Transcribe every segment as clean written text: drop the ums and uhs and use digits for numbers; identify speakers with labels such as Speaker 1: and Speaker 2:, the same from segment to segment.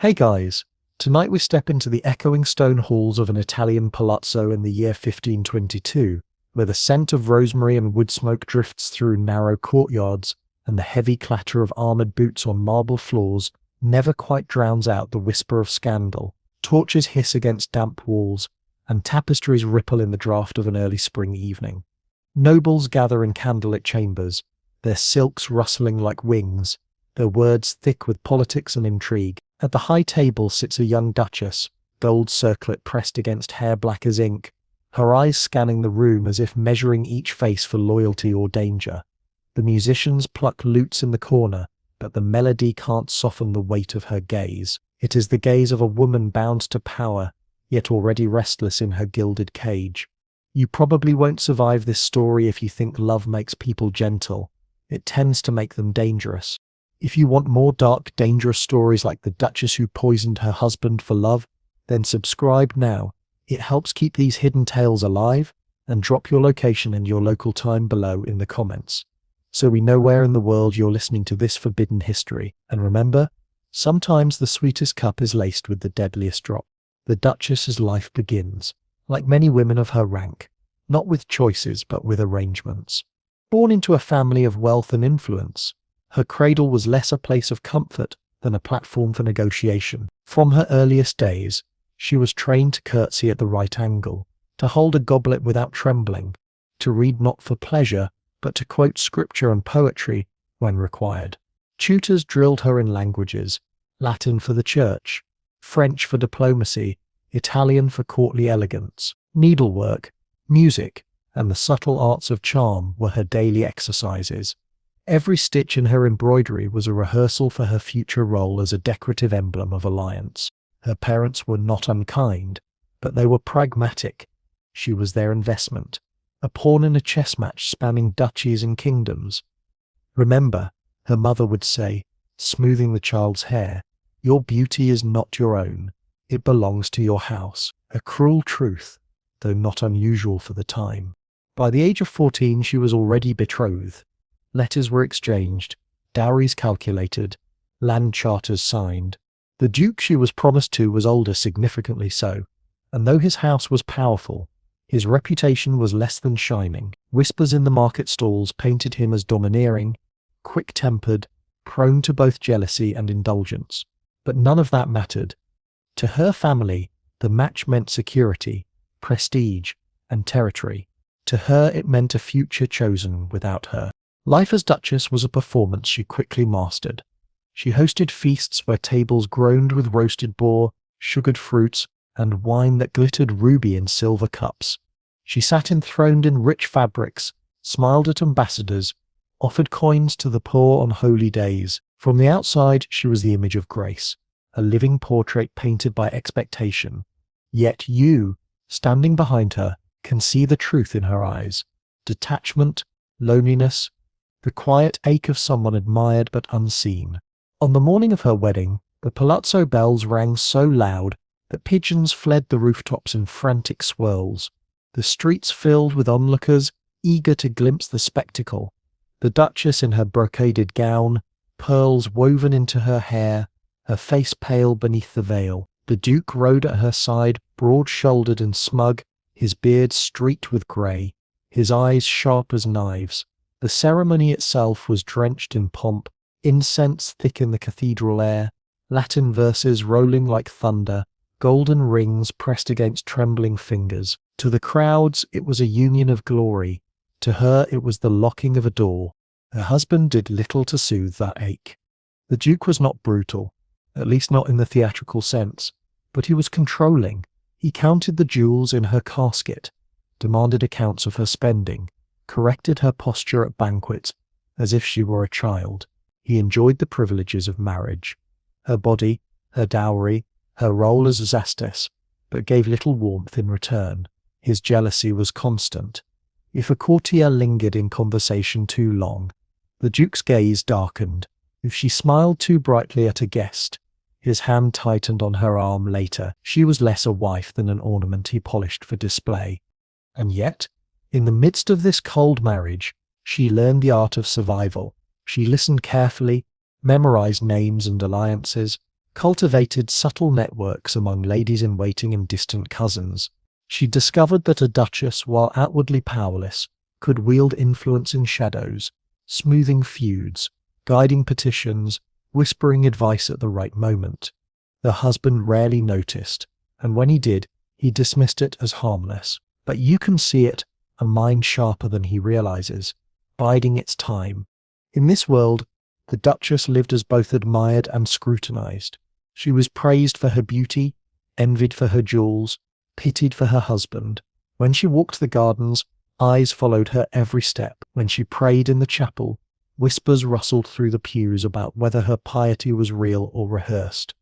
Speaker 1: Hey guys, tonight we step into the echoing stone halls of an Italian palazzo in the year 1522, where the scent of rosemary and wood smoke drifts through narrow courtyards, and the heavy clatter of armoured boots on marble floors never quite drowns out the whisper of scandal. Torches hiss against damp walls, and tapestries ripple in the draught of an early spring evening. Nobles gather in candlelit chambers, their silks rustling like wings, their words thick with politics and intrigue. At the high table sits a young duchess, gold circlet pressed against hair black as ink, her eyes scanning the room as if measuring each face for loyalty or danger. The musicians pluck lutes in the corner, but the melody can't soften the weight of her gaze. It is the gaze of a woman bound to power, yet already restless in her gilded cage. You probably won't survive this story if you think love makes people gentle. It tends to make them dangerous. If you want more dark, dangerous stories like the Duchess who poisoned her husband for love, then subscribe now. It helps keep these hidden tales alive, and drop your location and your local time below in the comments, so we know where in the world you're listening to this forbidden history. And remember, sometimes the sweetest cup is laced with the deadliest drop. The Duchess's life begins, like many women of her rank, not with choices but with arrangements. Born into a family of wealth and influence, her cradle was less a place of comfort than a platform for negotiation. From her earliest days, she was trained to curtsy at the right angle, to hold a goblet without trembling, to read not for pleasure, but to quote scripture and poetry when required. Tutors drilled her in languages, Latin for the church, French for diplomacy, Italian for courtly elegance. Needlework, music, and the subtle arts of charm were her daily exercises. Every stitch in her embroidery was a rehearsal for her future role as a decorative emblem of alliance. Her parents were not unkind, but they were pragmatic. She was their investment, a pawn in a chess match spanning duchies and kingdoms. Remember, her mother would say, smoothing the child's hair, "Your beauty is not your own. It belongs to your house." A cruel truth, though not unusual for the time. By the age of 14, she was already betrothed. Letters were exchanged, dowries calculated, land charters signed. The duke she was promised to was older, significantly so, and though his house was powerful, his reputation was less than shining. Whispers in the market stalls painted him as domineering, quick-tempered, prone to both jealousy and indulgence. But none of that mattered. To her family, the match meant security, prestige, and territory. To her it meant a future chosen without her. Life as Duchess was a performance she quickly mastered. She hosted feasts where tables groaned with roasted boar, sugared fruits, and wine that glittered ruby in silver cups. She sat enthroned in rich fabrics, smiled at ambassadors, offered coins to the poor on holy days. From the outside, she was the image of grace, a living portrait painted by expectation. Yet you, standing behind her, can see the truth in her eyes. Detachment, loneliness, the quiet ache of someone admired but unseen. On the morning of her wedding, the palazzo bells rang so loud that pigeons fled the rooftops in frantic swirls. The streets filled with onlookers, eager to glimpse the spectacle. The Duchess in her brocaded gown, pearls woven into her hair, her face pale beneath the veil. The Duke rode at her side, broad-shouldered and smug, his beard streaked with grey, his eyes sharp as knives. The ceremony itself was drenched in pomp, incense thick in the cathedral air, Latin verses rolling like thunder, golden rings pressed against trembling fingers. To the crowds it was a union of glory. To her it was the locking of a door. Her husband did little to soothe that ache. The Duke was not brutal, at least not in the theatrical sense, but he was controlling. He counted the jewels in her casket, demanded accounts of her spending, corrected her posture at banquets as if she were a child. He enjoyed the privileges of marriage, her body, her dowry, her role as Duchess, but gave little warmth in return. His jealousy was constant. If a courtier lingered in conversation too long, the Duke's gaze darkened. If she smiled too brightly at a guest, his hand tightened on her arm later. She was less a wife than an ornament he polished for display. And yet, in the midst of this cold marriage, she learned the art of survival. She listened carefully, memorized names and alliances, cultivated subtle networks among ladies-in-waiting and distant cousins. She discovered that a duchess, while outwardly powerless, could wield influence in shadows, smoothing feuds, guiding petitions, whispering advice at the right moment. The husband rarely noticed, and when he did, he dismissed it as harmless. But you can see it, a mind sharper than he realizes, biding its time. In this world, the Duchess lived as both admired and scrutinized. She was praised for her beauty, envied for her jewels, pitied for her husband. When she walked the gardens, eyes followed her every step. When she prayed in the chapel, whispers rustled through the pews about whether her piety was real or rehearsed.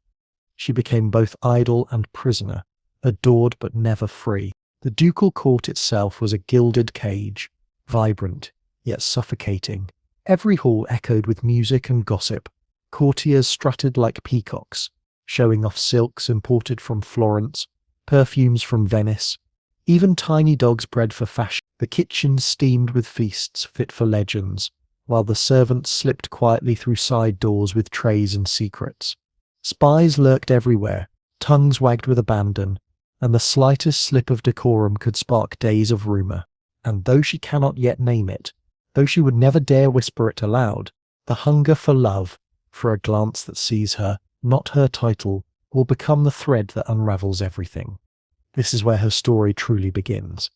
Speaker 1: She became both idol and prisoner, adored but never free. The ducal court itself was a gilded cage, vibrant, yet suffocating. Every hall echoed with music and gossip. Courtiers strutted like peacocks, showing off silks imported from Florence, perfumes from Venice, even tiny dogs bred for fashion. The kitchen steamed with feasts fit for legends, while the servants slipped quietly through side doors with trays and secrets. Spies lurked everywhere, tongues wagged with abandon, and the slightest slip of decorum could spark days of rumour. And though she cannot yet name it, though she would never dare whisper it aloud, the hunger for love, for a glance that sees her, not her title, will become the thread that unravels everything. This is where her story truly begins.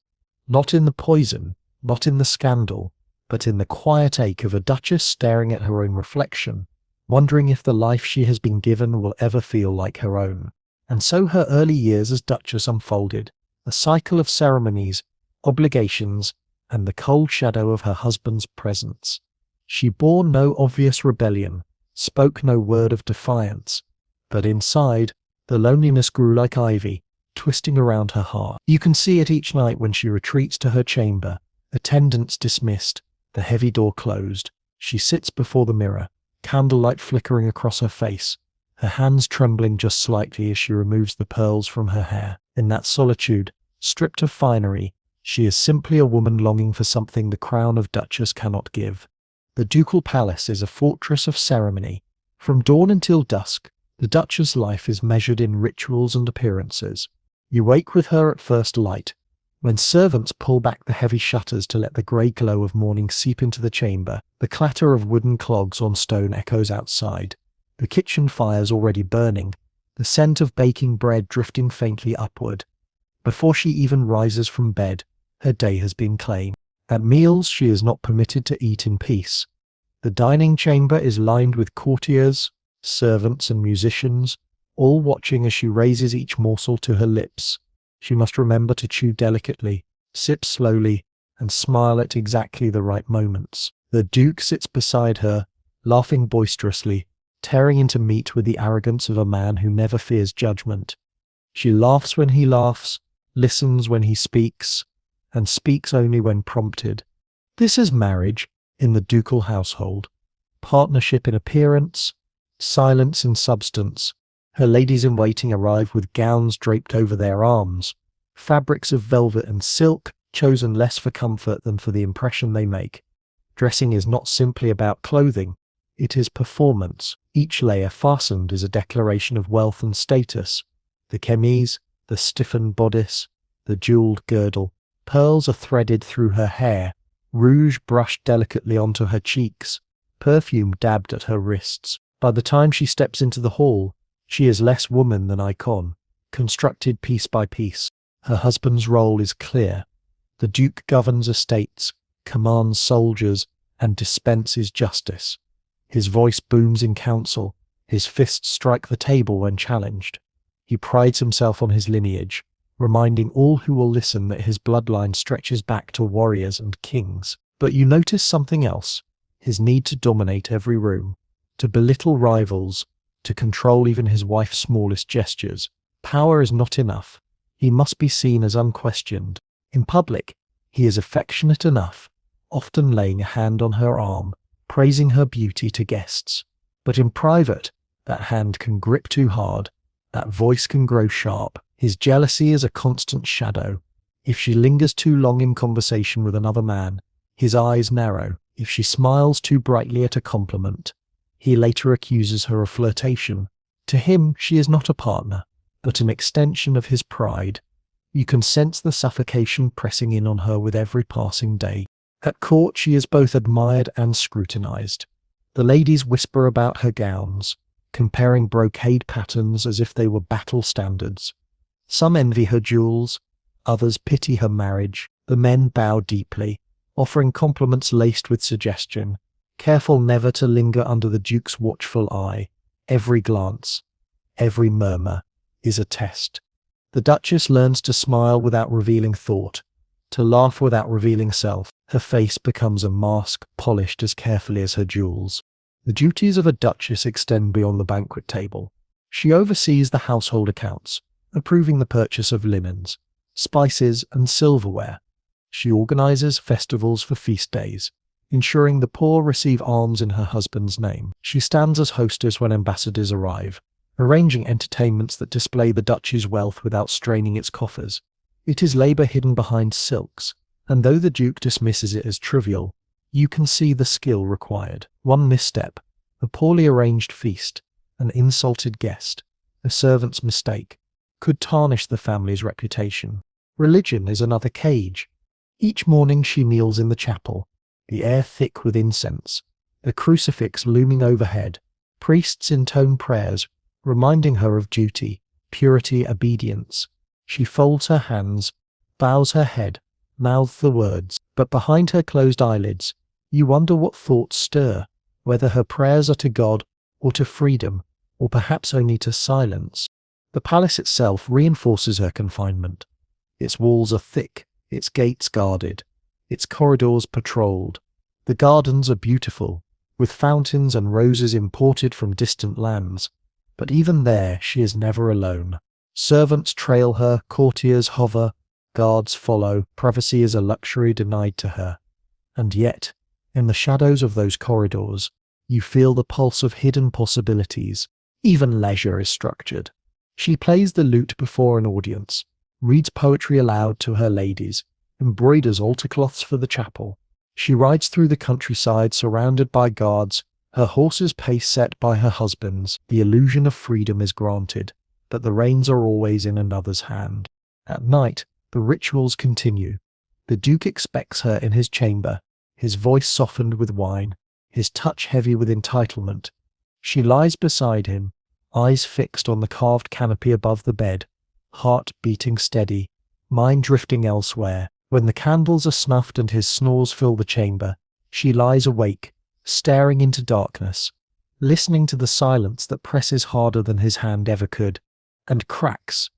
Speaker 1: Not in the poison, not in the scandal, but in the quiet ache of a duchess staring at her own reflection, wondering if the life she has been given will ever feel like her own. And so her early years as duchess unfolded, a cycle of ceremonies, obligations, and the cold shadow of her husband's presence. She bore no obvious rebellion, spoke no word of defiance, but inside, the loneliness grew like ivy, twisting around her heart. You can see it each night when she retreats to her chamber, attendants dismissed, the heavy door closed. She sits before the mirror, candlelight flickering across her face, her hands trembling just slightly as she removes the pearls from her hair. In that solitude, stripped of finery, she is simply a woman longing for something the crown of Duchess cannot give. The ducal palace is a fortress of ceremony. From dawn until dusk, the Duchess' life is measured in rituals and appearances. You wake with her at first light, when servants pull back the heavy shutters to let the grey glow of morning seep into the chamber. The clatter of wooden clogs on stone echoes outside. The kitchen fire's already burning, the scent of baking bread drifting faintly upward. Before she even rises from bed, her day has been claimed. At meals, she is not permitted to eat in peace. The dining chamber is lined with courtiers, servants, and musicians, all watching as she raises each morsel to her lips. She must remember to chew delicately, sip slowly, and smile at exactly the right moments. The Duke sits beside her, laughing boisterously, tearing into meat with the arrogance of a man who never fears judgment. She laughs when he laughs, listens when he speaks, and speaks only when prompted. This is marriage in the ducal household. Partnership in appearance, silence in substance. Her ladies-in-waiting arrive with gowns draped over their arms, fabrics of velvet and silk, chosen less for comfort than for the impression they make. Dressing is not simply about clothing, it is performance. Each layer fastened is a declaration of wealth and status. The chemise, the stiffened bodice, the jeweled girdle. Pearls are threaded through her hair, rouge brushed delicately onto her cheeks, perfume dabbed at her wrists. By the time she steps into the hall, she is less woman than icon, constructed piece by piece. Her husband's role is clear. The Duke governs estates, commands soldiers, and dispenses justice. His voice booms in council, his fists strike the table when challenged. He prides himself on his lineage, reminding all who will listen that his bloodline stretches back to warriors and kings. But you notice something else, his need to dominate every room, to belittle rivals, to control even his wife's smallest gestures. Power is not enough. He must be seen as unquestioned. In public, he is affectionate enough, often laying a hand on her arm, praising her beauty to guests. But in private, that hand can grip too hard, that voice can grow sharp. His jealousy is a constant shadow. If she lingers too long in conversation with another man, his eyes narrow. If she smiles too brightly at a compliment, he later accuses her of flirtation. To him, she is not a partner, but an extension of his pride. You can sense the suffocation pressing in on her with every passing day. At court, she is both admired and scrutinized. The ladies whisper about her gowns, comparing brocade patterns as if they were battle standards. Some envy her jewels, others pity her marriage. The men bow deeply, offering compliments laced with suggestion, careful never to linger under the Duke's watchful eye. Every glance, every murmur, is a test. The Duchess learns to smile without revealing thought, to laugh without revealing self. Her face becomes a mask polished as carefully as her jewels. The duties of a duchess extend beyond the banquet table. She oversees the household accounts, approving the purchase of linens, spices, and silverware. She organizes festivals for feast days, ensuring the poor receive alms in her husband's name. She stands as hostess when ambassadors arrive, arranging entertainments that display the duchy's wealth without straining its coffers. It is labor hidden behind silks, and though the Duke dismisses it as trivial, you can see the skill required. One misstep, a poorly arranged feast, an insulted guest, a servant's mistake, could tarnish the family's reputation. Religion is another cage. Each morning she kneels in the chapel, the air thick with incense, the crucifix looming overhead. Priests intone prayers, reminding her of duty, purity, obedience. She folds her hands, bows her head, mouths the words, but behind her closed eyelids, you wonder what thoughts stir, whether her prayers are to God, or to freedom, or perhaps only to silence. The palace itself reinforces her confinement. Its walls are thick, its gates guarded, its corridors patrolled. The gardens are beautiful, with fountains and roses imported from distant lands, but even there she is never alone. Servants trail her, courtiers hover, guards follow. Privacy is a luxury denied to her. And yet, in the shadows of those corridors, you feel the pulse of hidden possibilities. Even leisure is structured. She plays the lute before an audience, reads poetry aloud to her ladies, embroiders altar cloths for the chapel. She rides through the countryside surrounded by guards, her horse's pace set by her husband's. The illusion of freedom is granted, but the reins are always in another's hand. At night, the rituals continue. The Duke expects her in his chamber, his voice softened with wine, his touch heavy with entitlement. She lies beside him, eyes fixed on the carved canopy above the bed, heart beating steady, mind drifting elsewhere. When the candles are snuffed and his snores fill the chamber, she lies awake, staring into darkness, listening to the silence that presses harder than his hand ever could. And cracks,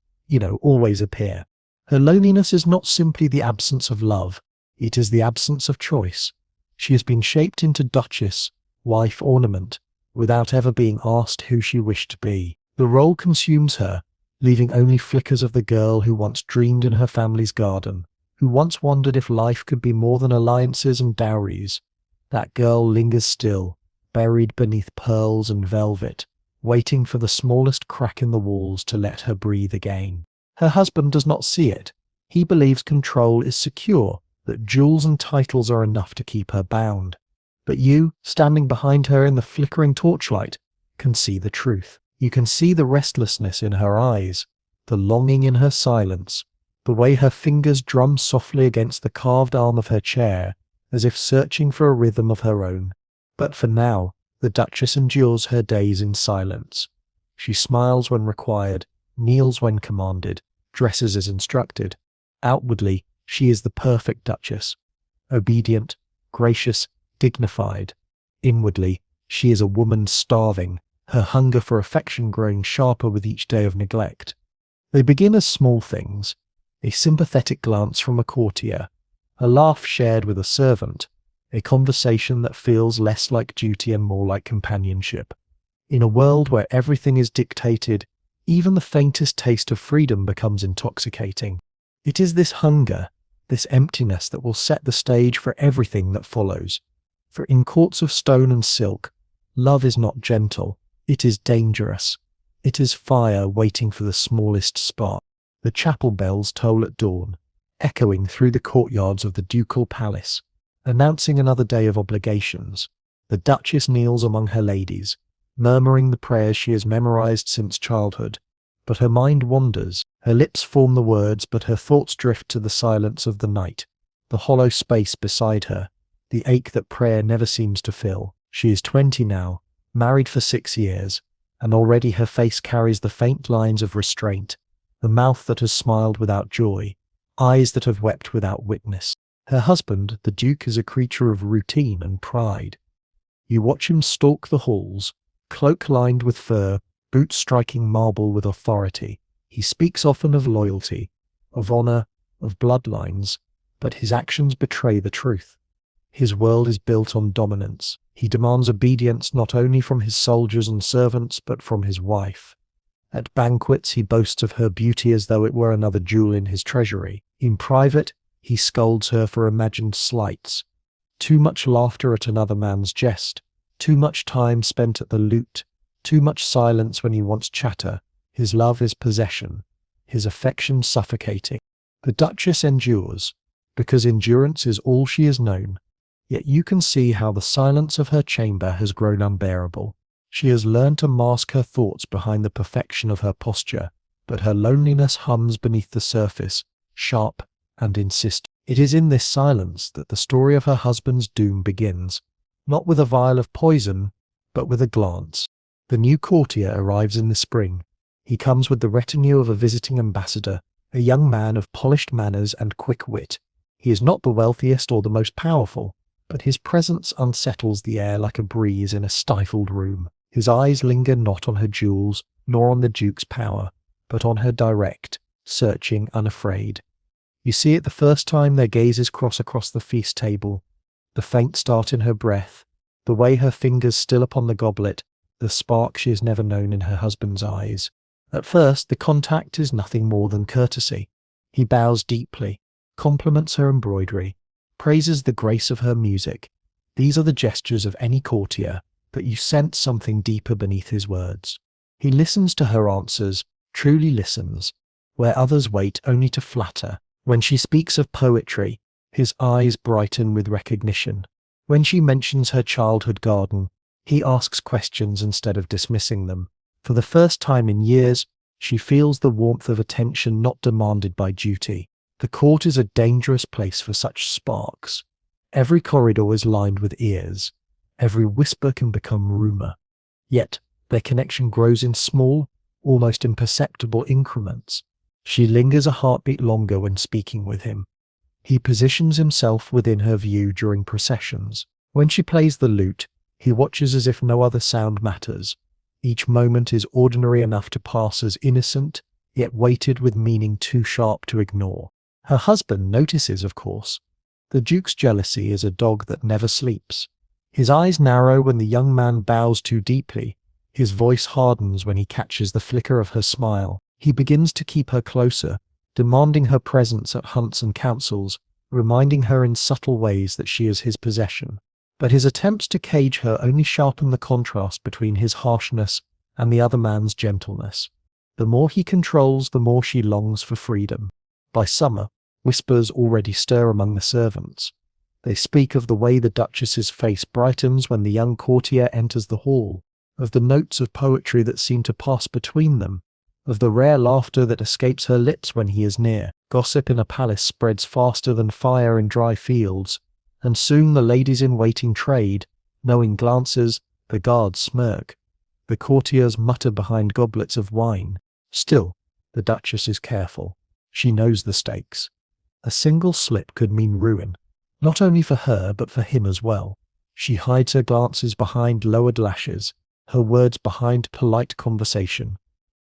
Speaker 1: always appear. Her loneliness is not simply the absence of love, it is the absence of choice. She has been shaped into duchess, wife, ornament, without ever being asked who she wished to be. The role consumes her, leaving only flickers of the girl who once dreamed in her family's garden, who once wondered if life could be more than alliances and dowries. That girl lingers still, buried beneath pearls and velvet, waiting for the smallest crack in the walls to let her breathe again. Her husband does not see it. He believes control is secure, that jewels and titles are enough to keep her bound. But you, standing behind her in the flickering torchlight, can see the truth. You can see the restlessness in her eyes, the longing in her silence, the way her fingers drum softly against the carved arm of her chair, as if searching for a rhythm of her own. But for now, the Duchess endures her days in silence. She smiles when required, kneels when commanded, dresses as instructed. Outwardly, she is the perfect Duchess, obedient, gracious, dignified. Inwardly, she is a woman starving, her hunger for affection growing sharper with each day of neglect. They begin as small things, a sympathetic glance from a courtier, a laugh shared with a servant, a conversation that feels less like duty and more like companionship. In a world where everything is dictated, even the faintest taste of freedom becomes intoxicating. It is this hunger, this emptiness that will set the stage for everything that follows. For in courts of stone and silk, love is not gentle, it is dangerous. It is fire waiting for the smallest spark. The chapel bells toll at dawn, echoing through the courtyards of the ducal palace, announcing another day of obligations. The Duchess kneels among her ladies, murmuring the prayers she has memorized since childhood. But her mind wanders. Her lips form the words, but her thoughts drift to the silence of the night, the hollow space beside her, the ache that prayer never seems to fill. She is 20 now, married for 6 years, and already her face carries the faint lines of restraint, the mouth that has smiled without joy, eyes that have wept without witness. Her husband, the Duke, is a creature of routine and pride. You watch him stalk the halls, cloak lined with fur, boots striking marble with authority. He speaks often of loyalty, of honor, of bloodlines, but his actions betray the truth. His world is built on dominance. He demands obedience not only from his soldiers and servants, but from his wife. At banquets he boasts of her beauty as though it were another jewel in his treasury. In private, he scolds her for imagined slights. Too much laughter at another man's jest, too much time spent at the lute, too much silence when he wants chatter. His love is possession, his affection suffocating. The Duchess endures, because endurance is all she has known. Yet you can see how the silence of her chamber has grown unbearable. She has learned to mask her thoughts behind the perfection of her posture, but her loneliness hums beneath the surface, sharp and insistent. It is in this silence that the story of her husband's doom begins, not with a vial of poison, but with a glance. The new courtier arrives in the spring. He comes with the retinue of a visiting ambassador, a young man of polished manners and quick wit. He is not the wealthiest or the most powerful, but his presence unsettles the air like a breeze in a stifled room. His eyes linger not on her jewels, nor on the Duke's power, but on her direct, searching, unafraid. You see it the first time their gazes cross across the feast table, the faint start in her breath, the way her fingers still upon the goblet, the spark she has never known in her husband's eyes. At first, the contact is nothing more than courtesy. He bows deeply, compliments her embroidery, praises the grace of her music. These are the gestures of any courtier, but you sense something deeper beneath his words. He listens to her answers, truly listens, where others wait only to flatter. When she speaks of poetry, his eyes brighten with recognition. When she mentions her childhood garden, he asks questions instead of dismissing them. For the first time in years, she feels the warmth of attention not demanded by duty. The court is a dangerous place for such sparks. Every corridor is lined with ears. Every whisper can become rumor. Yet, their connection grows in small, almost imperceptible increments. She lingers a heartbeat longer when speaking with him. He positions himself within her view during processions. When she plays the lute, he watches as if no other sound matters. Each moment is ordinary enough to pass as innocent, yet weighted with meaning too sharp to ignore. Her husband notices, of course. The Duke's jealousy is a dog that never sleeps. His eyes narrow when the young man bows too deeply. His voice hardens when he catches the flicker of her smile. He begins to keep her closer, demanding her presence at hunts and councils, reminding her in subtle ways that she is his possession. But his attempts to cage her only sharpen the contrast between his harshness and the other man's gentleness. The more he controls, the more she longs for freedom. By summer, whispers already stir among the servants. They speak of the way the Duchess's face brightens when the young courtier enters the hall, of the notes of poetry that seem to pass between them, of the rare laughter that escapes her lips when he is near. Gossip in a palace spreads faster than fire in dry fields, and soon the ladies in waiting trade, knowing glances, the guards smirk. The courtiers mutter behind goblets of wine. Still, the Duchess is careful. She knows the stakes. A single slip could mean ruin, not only for her but for him as well. She hides her glances behind lowered lashes, her words behind polite conversation.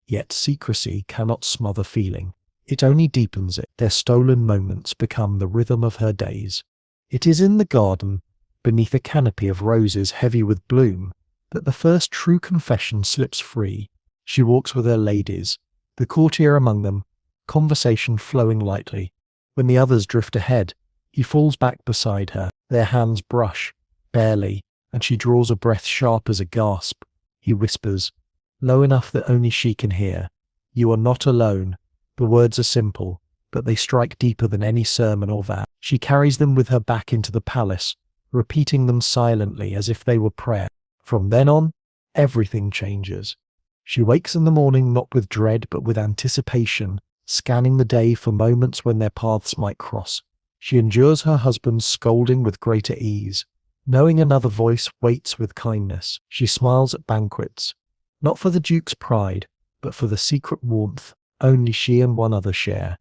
Speaker 1: Yet secrecy cannot smother feeling. It only deepens it. Their stolen moments become the rhythm of her days. It is in the garden, beneath a canopy of roses heavy with bloom, that the first true confession slips free. She walks with her ladies, the courtier among them, conversation flowing lightly. When the others drift ahead, he falls back beside her. Their hands brush, barely, and she draws a breath sharp as a gasp. He whispers, low enough that only she can hear, "You are not alone." The words are simple, but they strike deeper than any sermon or vow. She carries them with her back into the palace, repeating them silently as if they were prayer. From then on, everything changes. She wakes in the morning not with dread but with anticipation, scanning the day for moments when their paths might cross. She endures her husband's scolding with greater ease, knowing another voice waits with kindness. She smiles at banquets, not for the Duke's pride, but for the secret warmth only she and one other share.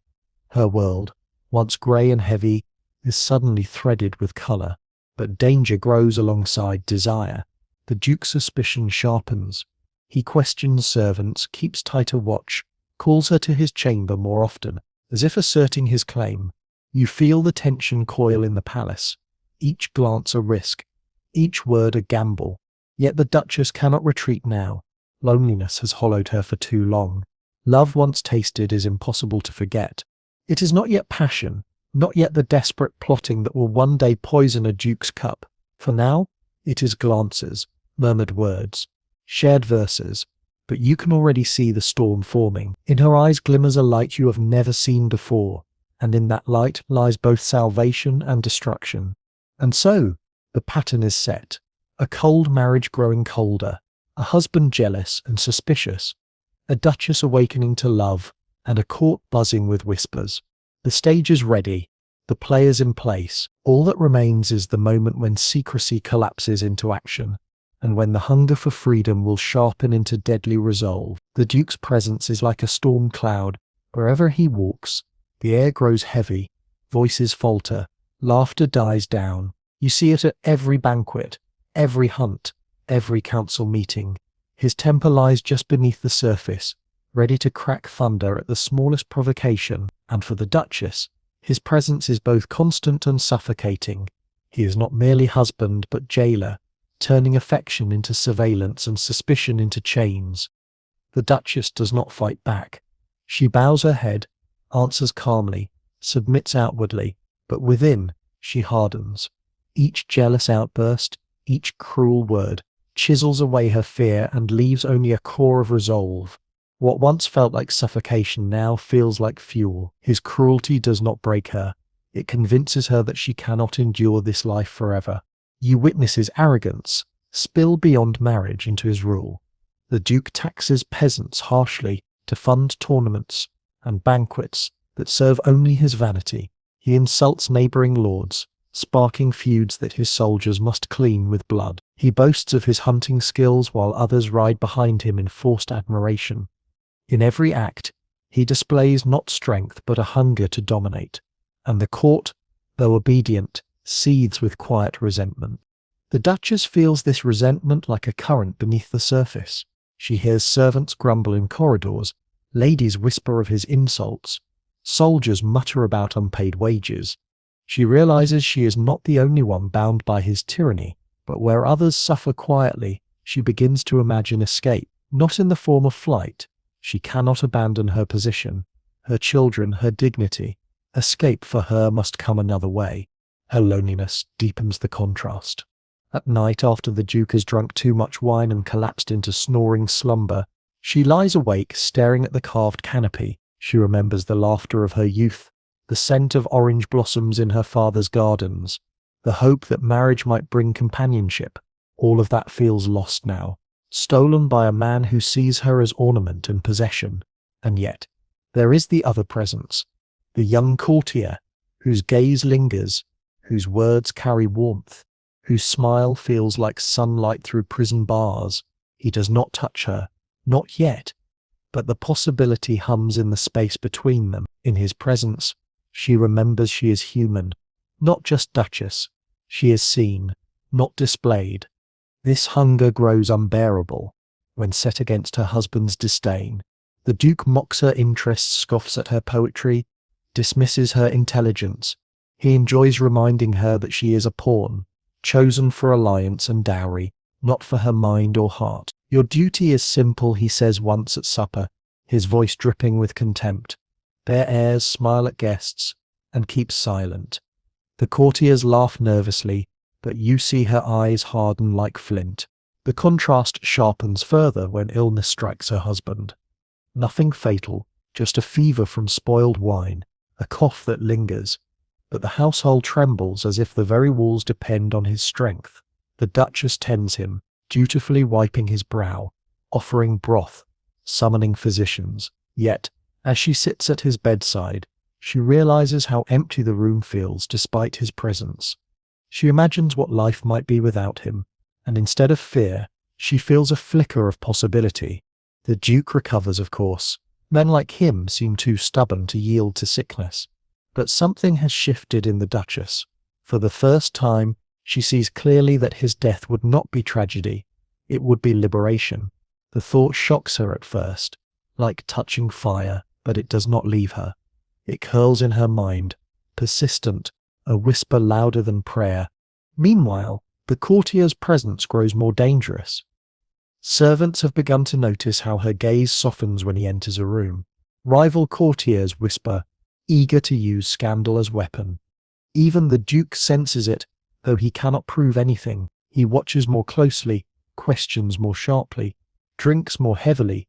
Speaker 1: Her world, once grey and heavy, is suddenly threaded with colour, but danger grows alongside desire. The Duke's suspicion sharpens. He questions servants, keeps tighter watch, calls her to his chamber more often, as if asserting his claim. You feel the tension coil in the palace, each glance a risk, each word a gamble. Yet the Duchess cannot retreat now. Loneliness has hollowed her for too long. Love once tasted is impossible to forget. It is not yet passion, not yet the desperate plotting that will one day poison a duke's cup. For now, it is glances, murmured words, shared verses, but you can already see the storm forming. In her eyes glimmers a light you have never seen before, and in that light lies both salvation and destruction. And so, the pattern is set. A cold marriage growing colder, a husband jealous and suspicious, a duchess awakening to love, and a court buzzing with whispers. The stage is ready, the players in place. All that remains is the moment when secrecy collapses into action, and when the hunger for freedom will sharpen into deadly resolve. The Duke's presence is like a storm cloud. Wherever he walks, the air grows heavy, voices falter, laughter dies down. You see it at every banquet, every hunt, every council meeting. His temper lies just beneath the surface, ready to crack thunder at the smallest provocation, and for the Duchess, his presence is both constant and suffocating. He is not merely husband but jailer, turning affection into surveillance and suspicion into chains. The Duchess does not fight back. She bows her head, answers calmly, submits outwardly, but within, she hardens. Each jealous outburst, each cruel word, chisels away her fear and leaves only a core of resolve. What once felt like suffocation now feels like fuel. His cruelty does not break her. It convinces her that she cannot endure this life forever. You witness his arrogance spill beyond marriage into his rule. The Duke taxes peasants harshly to fund tournaments and banquets that serve only his vanity. He insults neighbouring lords, sparking feuds that his soldiers must clean with blood. He boasts of his hunting skills while others ride behind him in forced admiration. In every act, he displays not strength but a hunger to dominate, and the court, though obedient, seethes with quiet resentment. The Duchess feels this resentment like a current beneath the surface. She hears servants grumble in corridors, ladies whisper of his insults, soldiers mutter about unpaid wages. She realizes she is not the only one bound by his tyranny, but where others suffer quietly, she begins to imagine escape, not in the form of flight. She cannot abandon her position, her children, her dignity. Escape for her must come another way. Her loneliness deepens the contrast. At night, after the Duke has drunk too much wine and collapsed into snoring slumber, she lies awake, staring at the carved canopy. She remembers the laughter of her youth, the scent of orange blossoms in her father's gardens, the hope that marriage might bring companionship. All of that feels lost now, stolen by a man who sees her as ornament and possession. And yet, there is the other presence, the young courtier, whose gaze lingers, whose words carry warmth, whose smile feels like sunlight through prison bars. He does not touch her, not yet, but the possibility hums in the space between them. In his presence, she remembers she is human, not just Duchess. She is seen, not displayed. This hunger grows unbearable when set against her husband's disdain. The Duke mocks her interests, scoffs at her poetry, dismisses her intelligence. He enjoys reminding her that she is a pawn, chosen for alliance and dowry, not for her mind or heart. Your duty is simple, he says once at supper, his voice dripping with contempt. Bear airs, smile at guests, and keep silent. The courtiers laugh nervously, but you see her eyes harden like flint. The contrast sharpens further when illness strikes her husband. Nothing fatal, just a fever from spoiled wine, a cough that lingers. But the household trembles as if the very walls depend on his strength. The Duchess tends him, dutifully wiping his brow, offering broth, summoning physicians. Yet, as she sits at his bedside, she realizes how empty the room feels despite his presence. She imagines what life might be without him, and instead of fear, she feels a flicker of possibility. The Duke recovers, of course. Men like him seem too stubborn to yield to sickness. But something has shifted in the Duchess. For the first time, she sees clearly that his death would not be tragedy. It would be liberation. The thought shocks her at first, like touching fire, but it does not leave her. It curls in her mind, persistent, a whisper louder than prayer. Meanwhile, the courtier's presence grows more dangerous. Servants have begun to notice how her gaze softens when he enters a room. Rival courtiers whisper, eager to use scandal as weapon. Even the Duke senses it, though he cannot prove anything. He watches more closely, questions more sharply, drinks more heavily.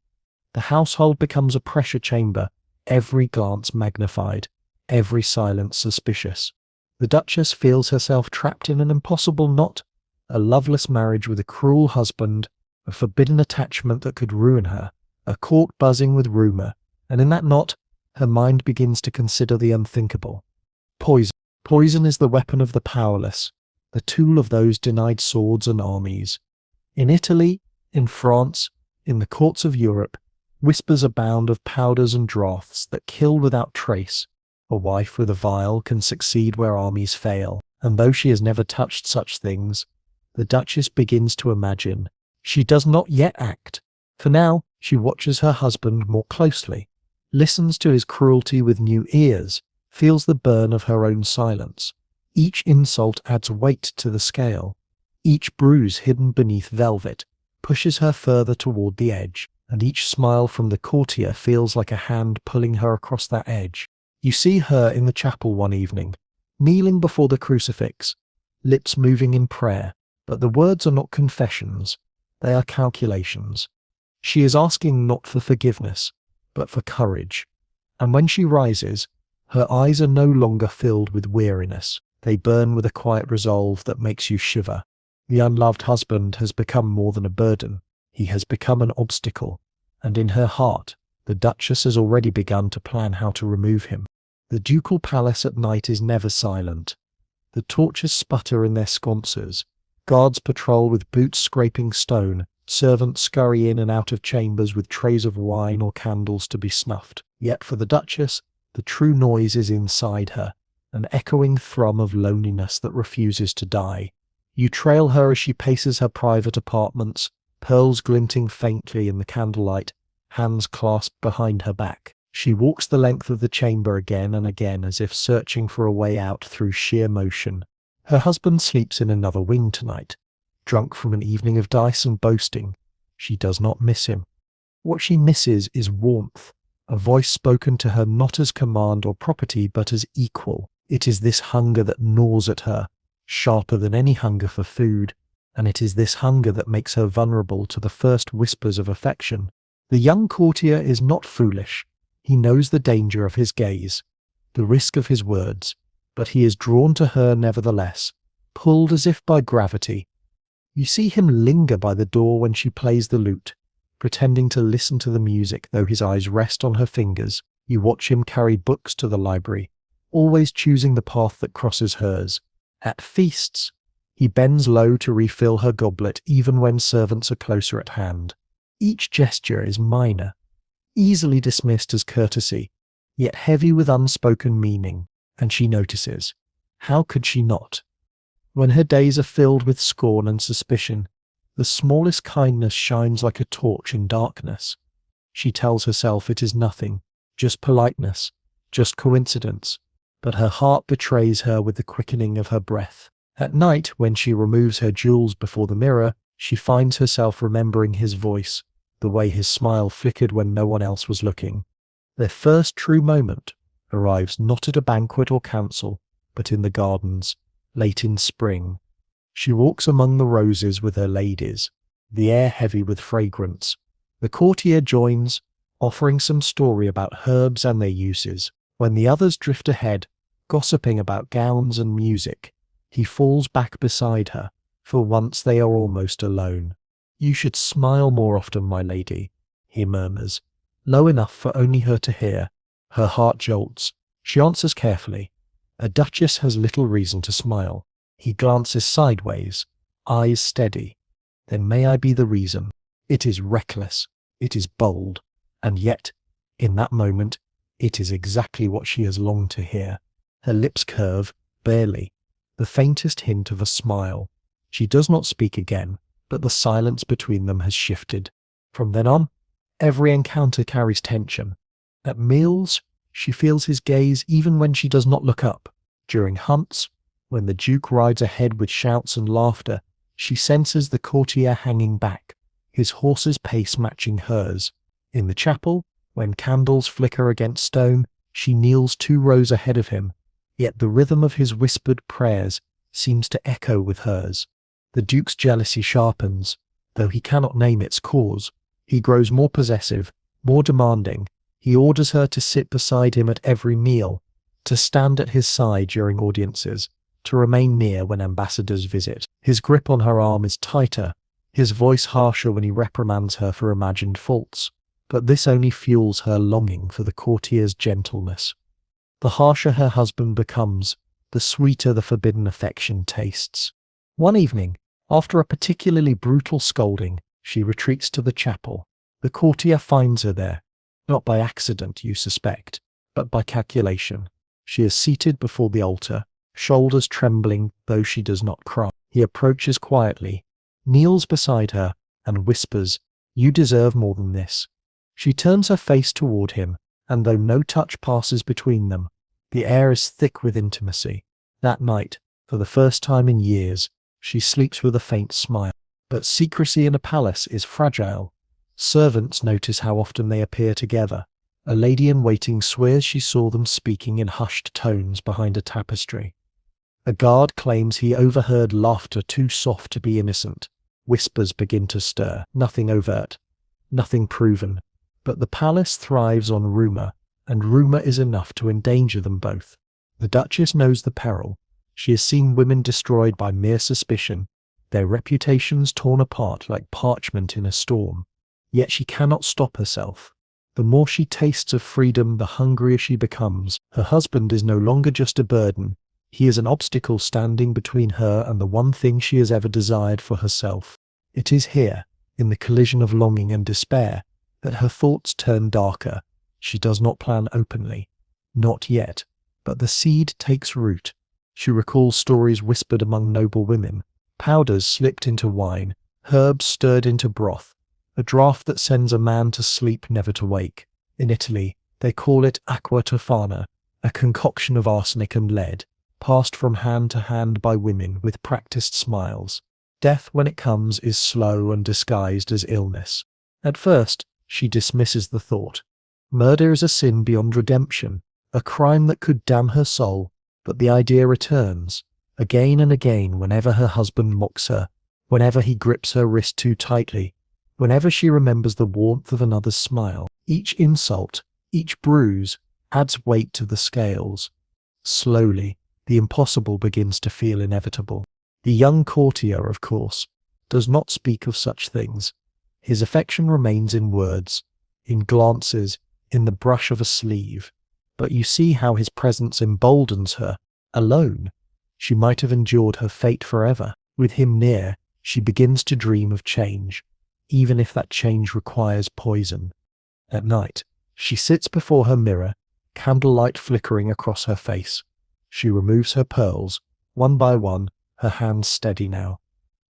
Speaker 1: The household becomes a pressure chamber, every glance magnified, every silence suspicious. The Duchess feels herself trapped in an impossible knot, a loveless marriage with a cruel husband, a forbidden attachment that could ruin her, a court buzzing with rumour, and in that knot, her mind begins to consider the unthinkable. Poison. Poison is the weapon of the powerless, the tool of those denied swords and armies. In Italy, in France, in the courts of Europe, whispers abound of powders and draughts that kill without trace. A wife with a vial can succeed where armies fail, and though she has never touched such things, the Duchess begins to imagine. She does not yet act. For now, she watches her husband more closely, listens to his cruelty with new ears, feels the burn of her own silence. Each insult adds weight to the scale. Each bruise hidden beneath velvet pushes her further toward the edge, and each smile from the courtier feels like a hand pulling her across that edge. You see her in the chapel one evening, kneeling before the crucifix, lips moving in prayer, but the words are not confessions, they are calculations. She is asking not for forgiveness, but for courage. And when she rises, her eyes are no longer filled with weariness. They burn with a quiet resolve that makes you shiver. The unloved husband has become more than a burden. He has become an obstacle. And in her heart, the Duchess has already begun to plan how to remove him. The ducal palace at night is never silent. The torches sputter in their sconces. Guards patrol with boots scraping stone. Servants scurry in and out of chambers with trays of wine or candles to be snuffed. Yet for the Duchess, the true noise is inside her, an echoing thrum of loneliness that refuses to die. You trail her as she paces her private apartments, pearls glinting faintly in the candlelight, hands clasped behind her back. She walks the length of the chamber again and again as if searching for a way out through sheer motion. Her husband sleeps in another wing tonight, drunk from an evening of dice and boasting. She does not miss him. What she misses is warmth, a voice spoken to her not as command or property but as equal. It is this hunger that gnaws at her, sharper than any hunger for food, and it is this hunger that makes her vulnerable to the first whispers of affection. The young courtier is not foolish. He knows the danger of his gaze, the risk of his words, but he is drawn to her nevertheless, pulled as if by gravity. You see him linger by the door when she plays the lute, pretending to listen to the music though his eyes rest on her fingers. You watch him carry books to the library, always choosing the path that crosses hers. At feasts, he bends low to refill her goblet even when servants are closer at hand. Each gesture is minor, easily dismissed as courtesy, yet heavy with unspoken meaning, and she notices. How could she not? When her days are filled with scorn and suspicion, the smallest kindness shines like a torch in darkness. She tells herself it is nothing, just politeness, just coincidence, but her heart betrays her with the quickening of her breath. At night, when she removes her jewels before the mirror, she finds herself remembering his voice, the way his smile flickered when no one else was looking. Their first true moment arrives not at a banquet or council, but in the gardens, late in spring. She walks among the roses with her ladies, the air heavy with fragrance. The courtier joins, offering some story about herbs and their uses. When the others drift ahead, gossiping about gowns and music, he falls back beside her. For once they are almost alone. "You should smile more often, my lady," he murmurs, low enough for only her to hear. Her heart jolts. She answers carefully. A duchess has little reason to smile. He glances sideways, eyes steady. "Then may I be the reason?" It is reckless. It is bold. And yet, in that moment, it is exactly what she has longed to hear. Her lips curve, barely, the faintest hint of a smile. She does not speak again, but the silence between them has shifted. From then on, every encounter carries tension. At meals, she feels his gaze even when she does not look up. During hunts, when the Duke rides ahead with shouts and laughter, she senses the courtier hanging back, his horse's pace matching hers. In the chapel, when candles flicker against stone, she kneels 2 rows ahead of him, yet the rhythm of his whispered prayers seems to echo with hers. The Duke's jealousy sharpens, though he cannot name its cause. He grows more possessive, more demanding. He orders her to sit beside him at every meal, to stand at his side during audiences, to remain near when ambassadors visit. His grip on her arm is tighter, his voice harsher when he reprimands her for imagined faults. But this only fuels her longing for the courtier's gentleness. The harsher her husband becomes, the sweeter the forbidden affection tastes. One evening, after a particularly brutal scolding, she retreats to the chapel. The courtier finds her there, not by accident, you suspect, but by calculation. She is seated before the altar, shoulders trembling, though she does not cry. He approaches quietly, kneels beside her, and whispers, "You deserve more than this." She turns her face toward him, and though no touch passes between them, the air is thick with intimacy. That night, for the first time in years, she sleeps with a faint smile. But secrecy in a palace is fragile. Servants notice how often they appear together. A lady-in-waiting swears she saw them speaking in hushed tones behind a tapestry. A guard claims he overheard laughter too soft to be innocent. Whispers begin to stir. Nothing overt, nothing proven. But the palace thrives on rumour, and rumour is enough to endanger them both. The Duchess knows the peril. She has seen women destroyed by mere suspicion, their reputations torn apart like parchment in a storm. Yet she cannot stop herself. The more she tastes of freedom, the hungrier she becomes. Her husband is no longer just a burden. He is an obstacle standing between her and the one thing she has ever desired for herself. It is here, in the collision of longing and despair, that her thoughts turn darker. She does not plan openly. Not yet. But the seed takes root. She recalls stories whispered among noble women, powders slipped into wine, herbs stirred into broth, a draught that sends a man to sleep never to wake. In Italy, they call it acqua tofana, a concoction of arsenic and lead, passed from hand to hand by women with practiced smiles. Death, when it comes, is slow and disguised as illness. At first, she dismisses the thought. Murder is a sin beyond redemption, a crime that could damn her soul, but the idea returns, again and again, whenever her husband mocks her, whenever he grips her wrist too tightly, whenever she remembers the warmth of another's smile. Each insult, each bruise, adds weight to the scales. Slowly, the impossible begins to feel inevitable. The young courtier, of course, does not speak of such things. His affection remains in words, in glances, in the brush of a sleeve. But you see how his presence emboldens her. Alone, she might have endured her fate forever. With him near, she begins to dream of change, even if that change requires poison. At night, she sits before her mirror, candlelight flickering across her face. She removes her pearls, one by one, her hands steady now.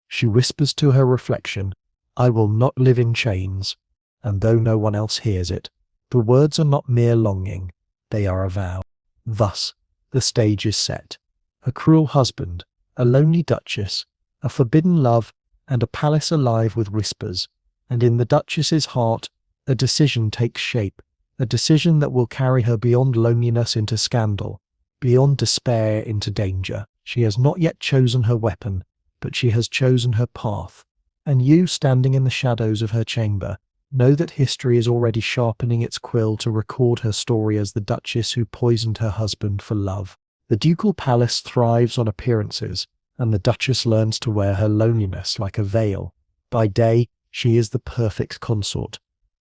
Speaker 1: She whispers to her reflection, "I will not live in chains." And though no one else hears it, the words are not mere longing, they are a vow. Thus, the stage is set. A cruel husband, a lonely duchess, a forbidden love, and a palace alive with whispers. And in the duchess's heart, a decision takes shape, a decision that will carry her beyond loneliness into scandal, beyond despair into danger. She has not yet chosen her weapon, but she has chosen her path. And you, standing in the shadows of her chamber, know that history is already sharpening its quill to record her story as the duchess who poisoned her husband for love. The ducal palace thrives on appearances, and the duchess learns to wear her loneliness like a veil. By day, She is the perfect consort,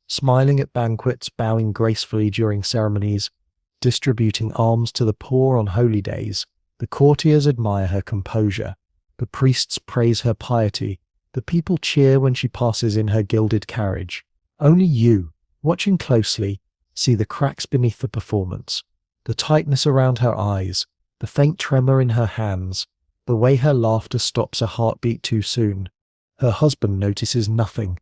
Speaker 1: smiling at banquets, bowing gracefully during ceremonies, distributing alms to the poor on holy days. The courtiers admire her composure. The priests praise her piety. The people cheer when she passes in her gilded carriage. Only you, watching closely, see the cracks beneath the performance, the tightness around her eyes, the faint tremor in her hands, the way her laughter stops a heartbeat too soon. Her husband notices nothing.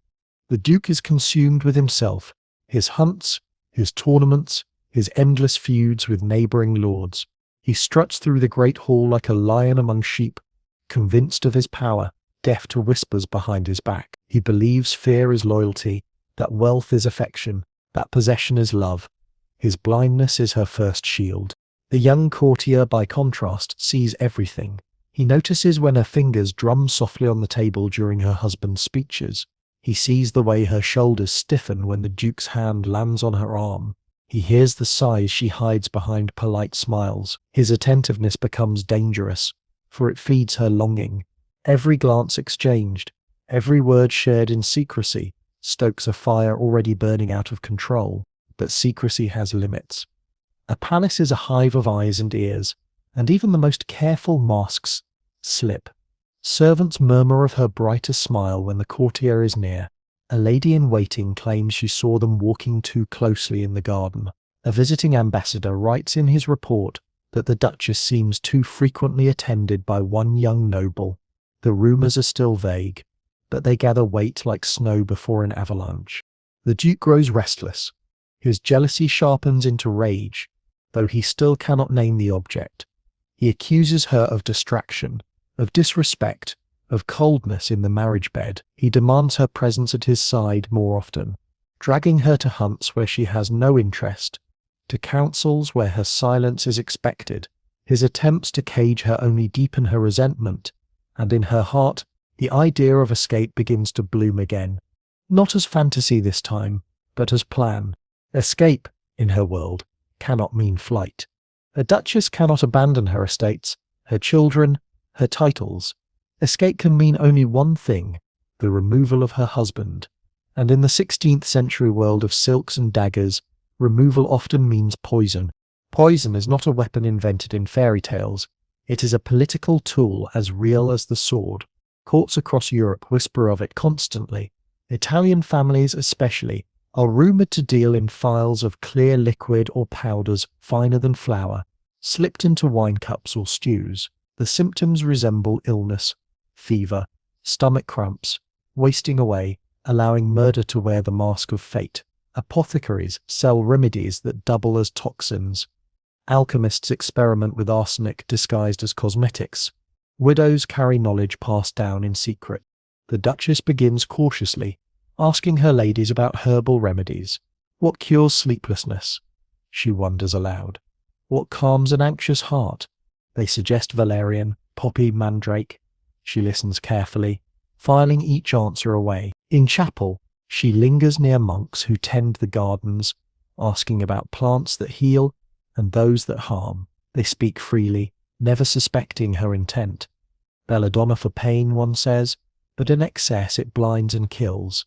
Speaker 1: The Duke is consumed with himself, his hunts, his tournaments, his endless feuds with neighboring lords. He struts through the great hall like a lion among sheep, convinced of his power, deaf to whispers behind his back. He believes fear is loyalty, that wealth is affection, that possession is love. His blindness is her first shield. The young courtier, by contrast, sees everything. He notices when her fingers drum softly on the table during her husband's speeches. He sees the way her shoulders stiffen when the Duke's hand lands on her arm. He hears the sighs she hides behind polite smiles. His attentiveness becomes dangerous, for it feeds her longing. Every glance exchanged, every word shared in secrecy, stokes a fire already burning out of control. But secrecy has limits. A palace is a hive of eyes and ears, and even the most careful masks slip. Servants murmur of her brightest smile when the courtier is near. A lady in waiting claims she saw them walking too closely in the garden. A visiting ambassador writes in his report that the Duchess seems too frequently attended by one young noble. The rumors are still vague, but they gather weight like snow before an avalanche. The Duke grows restless. His jealousy sharpens into rage, though he still cannot name the object. He accuses her of distraction, of disrespect, of coldness in the marriage bed. He demands her presence at his side more often, dragging her to hunts where she has no interest, to councils where her silence is expected. His attempts to cage her only deepen her resentment, and in her heart, the idea of escape begins to bloom again. Not as fantasy this time, but as plan. Escape, in her world, cannot mean flight. A duchess cannot abandon her estates, her children, her titles. Escape can mean only one thing, the removal of her husband. And in the 16th century world of silks and daggers, removal often means poison. Poison is not a weapon invented in fairy tales. It is a political tool as real as the sword. Courts across Europe whisper of it constantly. Italian families especially are rumoured to deal in phials of clear liquid or powders finer than flour, slipped into wine cups or stews. The symptoms resemble illness, fever, stomach cramps, wasting away, allowing murder to wear the mask of fate. Apothecaries sell remedies that double as toxins. Alchemists experiment with arsenic disguised as cosmetics. Widows carry knowledge passed down in secret. The Duchess begins cautiously, asking her ladies about herbal remedies. What cures sleeplessness? She wonders aloud. What calms an anxious heart? They suggest valerian, poppy, mandrake. She listens carefully, filing each answer away. In chapel, she lingers near monks who tend the gardens, asking about plants that heal and those that harm. They speak freely, never suspecting her intent. Belladonna for pain, one says, but in excess it blinds and kills.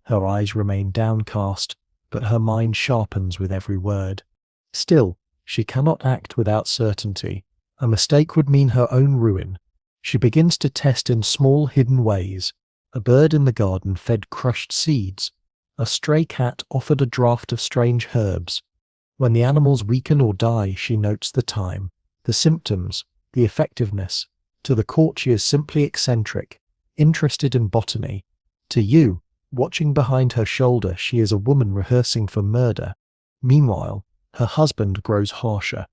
Speaker 1: Her eyes remain downcast, but her mind sharpens with every word. Still, she cannot act without certainty. A mistake would mean her own ruin. She begins to test in small hidden ways. A bird in the garden fed crushed seeds. A stray cat offered a draught of strange herbs. When the animals weaken or die, she notes the time, the symptoms, the effectiveness. To the court she is simply eccentric, interested in botany. To you, watching behind her shoulder, she is a woman rehearsing for murder. Meanwhile, her husband grows harsher.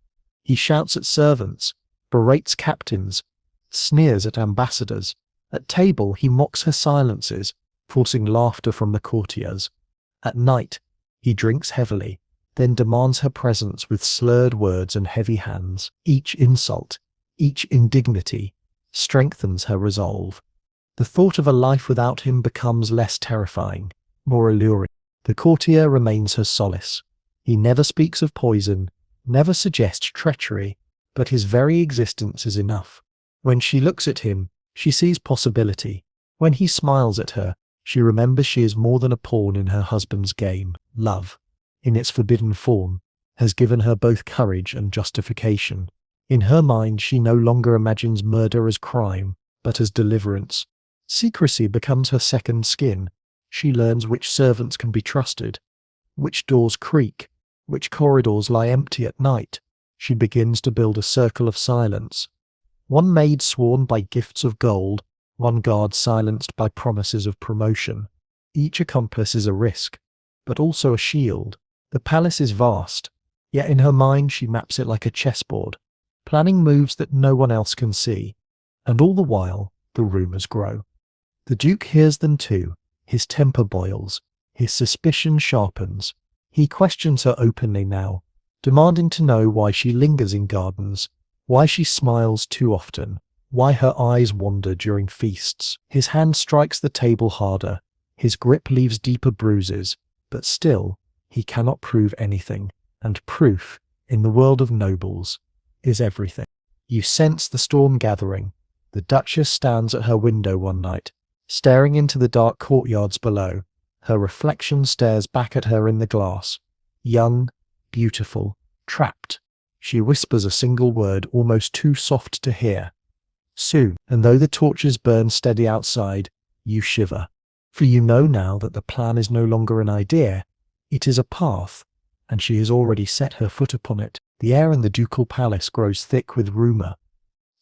Speaker 1: He shouts at servants, berates captains, sneers at ambassadors. At table, he mocks her silences, forcing laughter from the courtiers. At night, he drinks heavily, then demands her presence with slurred words and heavy hands. Each insult, each indignity, strengthens her resolve. The thought of a life without him becomes less terrifying, more alluring. The courtier remains her solace. He never speaks of poison, never suggests treachery, but his very existence is enough. When she looks at him, she sees possibility. When he smiles at her, She remembers she is more than a pawn in her husband's game. Love, in its forbidden form, has given her both courage and justification. In her mind, she no longer imagines murder as crime, but as deliverance. Secrecy becomes her second skin. She learns which servants can be trusted, which doors creak, which corridors lie empty at night. She begins to build a circle of silence. One maid sworn by gifts of gold, one guard silenced by promises of promotion. Each accomplice is a risk, but also a shield. The palace is vast, yet in her mind she maps it like a chessboard, planning moves that no one else can see. And all the while, the rumours grow. The Duke hears them too. His temper boils. His suspicion sharpens. He questions her openly now, demanding to know why she lingers in gardens, why she smiles too often, why her eyes wander during feasts. His hand strikes the table harder. His grip leaves deeper bruises, but still, he cannot prove anything. And proof, in the world of nobles, is everything. You sense the storm gathering. The Duchess stands at her window one night, staring into the dark courtyards below. Her reflection stares back at her in the glass. Young, beautiful, trapped. She whispers a single word almost too soft to hear. Soon, and though the torches burn steady outside, you shiver. For you know now that the plan is no longer an idea, it is a path, and she has already set her foot upon it. The air in the ducal palace grows thick with rumour.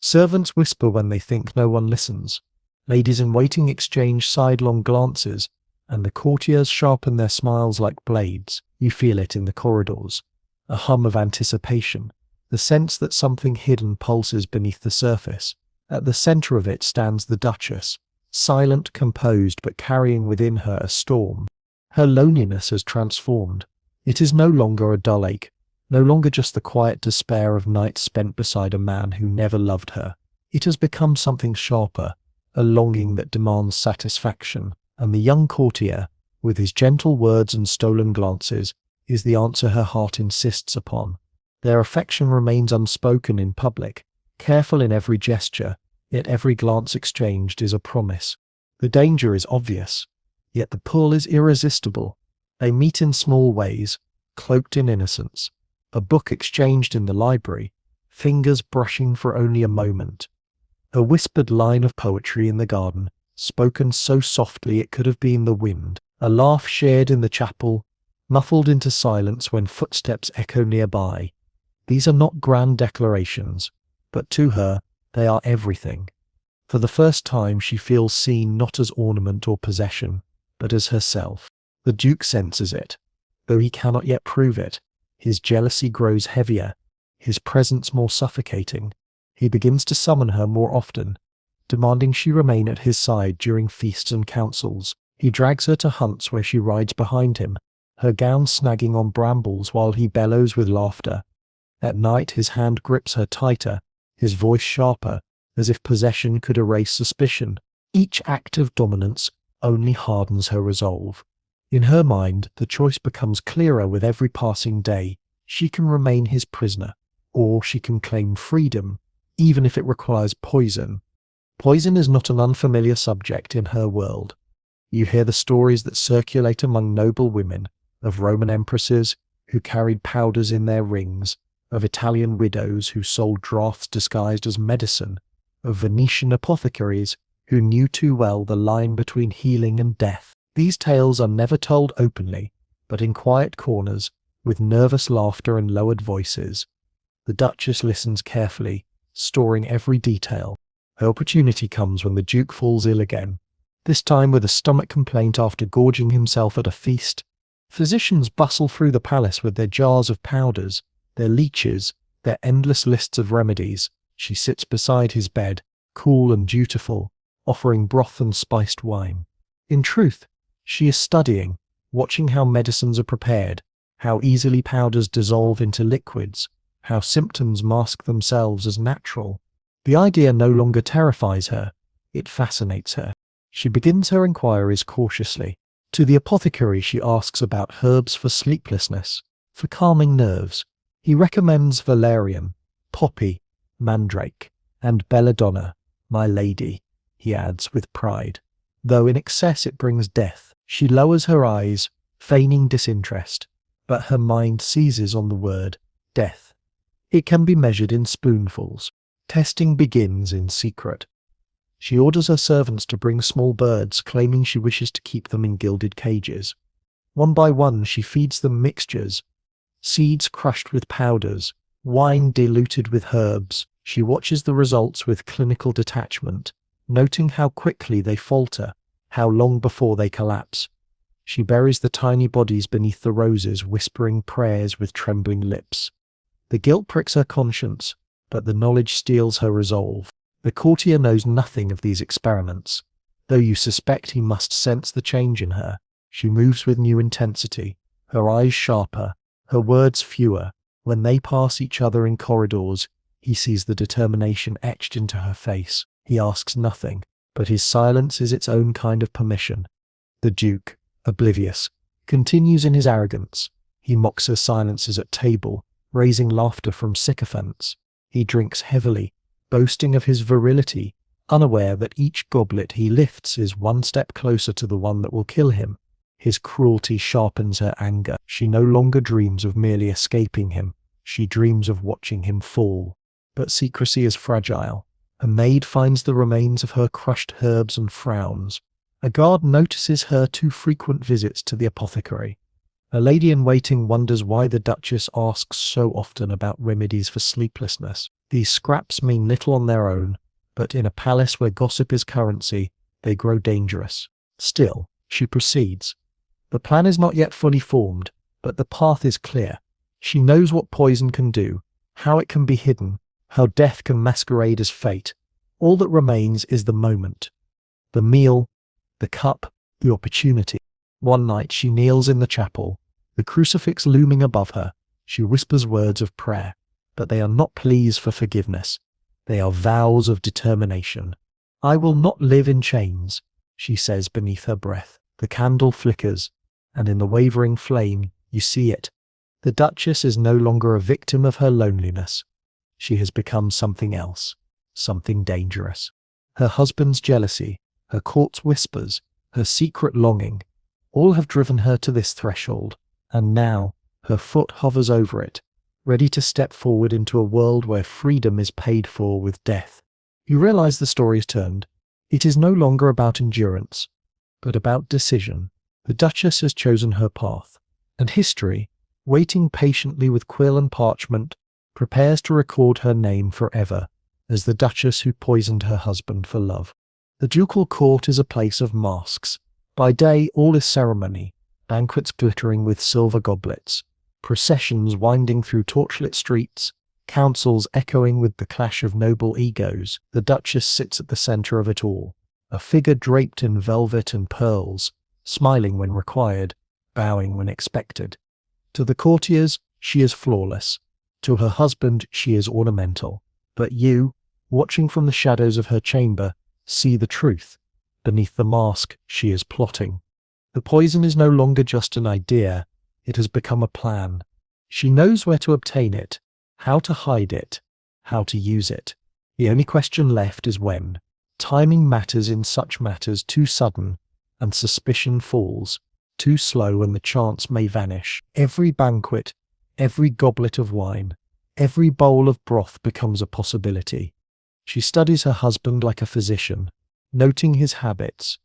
Speaker 1: Servants whisper when they think no one listens. Ladies in waiting exchange sidelong glances, and the courtiers sharpen their smiles like blades. You feel it in the corridors. A hum of anticipation, the sense that something hidden pulses beneath the surface. At the centre of it stands the Duchess, silent, composed, but carrying within her a storm. Her loneliness has transformed. It is no longer a dull ache, no longer just the quiet despair of nights spent beside a man who never loved her. It has become something sharper, a longing that demands satisfaction. And the young courtier, with his gentle words and stolen glances, is the answer her heart insists upon. Their affection remains unspoken in public, careful in every gesture, yet every glance exchanged is a promise. The danger is obvious, yet the pull is irresistible. They meet in small ways, cloaked in innocence. A book exchanged in the library, fingers brushing for only a moment. A whispered line of poetry in the garden, spoken so softly it could have been the wind. A laugh shared in the chapel, muffled into silence when footsteps echo nearby. These are not grand declarations, but to her they are everything. For the first time she feels seen not as ornament or possession, but as herself. The Duke senses it, though he cannot yet prove it. His jealousy grows heavier, his presence more suffocating. He begins to summon her more often, demanding she remain at his side during feasts and councils. He drags her to hunts where she rides behind him, her gown snagging on brambles while he bellows with laughter. At night his hand grips her tighter, his voice sharper, as if possession could erase suspicion. Each act of dominance only hardens her resolve. In her mind, the choice becomes clearer with every passing day. She can remain his prisoner, or she can claim freedom, even if it requires poison. Poison is not an unfamiliar subject in her world. You hear the stories that circulate among noble women, of Roman empresses who carried powders in their rings, of Italian widows who sold draughts disguised as medicine, of Venetian apothecaries who knew too well the line between healing and death. These tales are never told openly, but in quiet corners, with nervous laughter and lowered voices. The Duchess listens carefully, storing every detail. Her opportunity comes when the Duke falls ill again, this time with a stomach complaint after gorging himself at a feast. Physicians bustle through the palace with their jars of powders, their leeches, their endless lists of remedies. She sits beside his bed, cool and dutiful, offering broth and spiced wine. In truth, she is studying, watching how medicines are prepared, how easily powders dissolve into liquids, how symptoms mask themselves as natural. The idea no longer terrifies her, it fascinates her. She begins her inquiries cautiously. To the apothecary she asks about herbs for sleeplessness, for calming nerves. He recommends valerian, poppy, mandrake, and belladonna, my lady, he adds with pride. though in excess it brings death. She lowers her eyes, feigning disinterest, but her mind seizes on the word death. It can be measured in spoonfuls. Testing begins in secret. She orders her servants to bring small birds, claiming she wishes to keep them in gilded cages. One by one she feeds them mixtures, seeds crushed with powders, wine diluted with herbs. She watches the results with clinical detachment, noting how quickly they falter, how long before they collapse. She buries the tiny bodies beneath the roses, whispering prayers with trembling lips. The guilt pricks her conscience, but the knowledge steels her resolve. The courtier knows nothing of these experiments, though you suspect he must sense the change in her. She moves with new intensity, her eyes sharper, her words fewer. When they pass each other in corridors, he sees the determination etched into her face. He asks nothing, but his silence is its own kind of permission. The Duke, oblivious, continues in his arrogance. He mocks her silences at table, raising laughter from sycophants. He drinks heavily, boasting of his virility, unaware that each goblet he lifts is one step closer to the one that will kill him. His cruelty sharpens her anger. She no longer dreams of merely escaping him. She dreams of watching him fall. But secrecy is fragile. A maid finds the remains of her crushed herbs and frowns. A guard notices her too frequent visits to the apothecary. A lady-in-waiting wonders why the Duchess asks so often about remedies for sleeplessness. These scraps mean little on their own, but in a palace where gossip is currency, they grow dangerous. Still, she proceeds. The plan is not yet fully formed, but the path is clear. She knows what poison can do, how it can be hidden, how death can masquerade as fate. All that remains is the moment. The meal, the cup, the opportunity. One night she kneels in the chapel, the crucifix looming above her. She whispers words of prayer, but they are not pleas for forgiveness. They are vows of determination. "I will not live in chains," she says beneath her breath. The candle flickers, and in the wavering flame, you see it. The Duchess is no longer a victim of her loneliness. She has become something else, something dangerous. Her husband's jealousy, her court's whispers, her secret longing, all have driven her to this threshold, and now her foot hovers over it, ready to step forward into a world where freedom is paid for with death. You realize the story is turned. It is no longer about endurance, but about decision. The Duchess has chosen her path, and history, waiting patiently with quill and parchment, prepares to record her name forever as the Duchess who poisoned her husband for love. The ducal court is a place of masks. By day all is ceremony, banquets glittering with silver goblets, processions winding through torchlit streets, councils echoing with the clash of noble egos. The Duchess sits at the center of it all, a figure draped in velvet and pearls, smiling when required, bowing when expected. To the courtiers, she is flawless. To her husband, she is ornamental. But you, watching from the shadows of her chamber, see the truth. Beneath the mask, she is plotting. The poison is no longer just an idea. It has become a plan. She knows where to obtain it, how to hide it, how to use it. The only question left is when. Timing matters in such matters. Too sudden, and suspicion falls. Too slow, and the chance may vanish. Every banquet, every goblet of wine, every bowl of broth becomes a possibility. She studies her husband like a physician, noting his habits,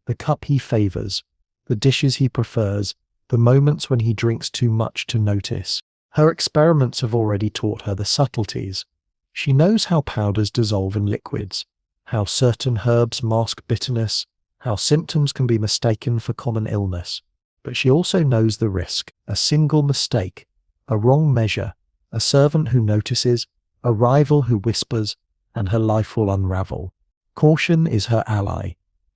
Speaker 1: the cup he favors, the dishes he prefers, the moments when he drinks too much to notice. Her experiments have already taught her the subtleties. She knows how powders dissolve in liquids, how certain herbs mask bitterness, how symptoms can be mistaken for common illness. But she also knows the risk. A single mistake, a wrong measure, a servant who notices, a rival who whispers, and her life will unravel. Caution is her ally,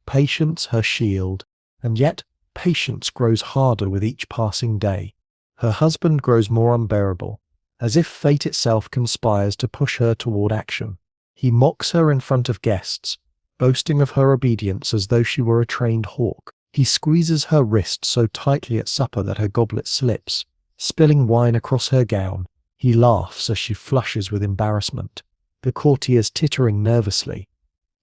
Speaker 1: patience her shield, and yet patience grows harder with each passing day. Her husband grows more unbearable, as if fate itself conspires to push her toward action. He mocks her in front of guests, boasting of her obedience as though she were a trained hawk. He squeezes her wrist so tightly at supper that her goblet slips, spilling wine across her gown. He laughs as she flushes with embarrassment, the courtiers tittering nervously.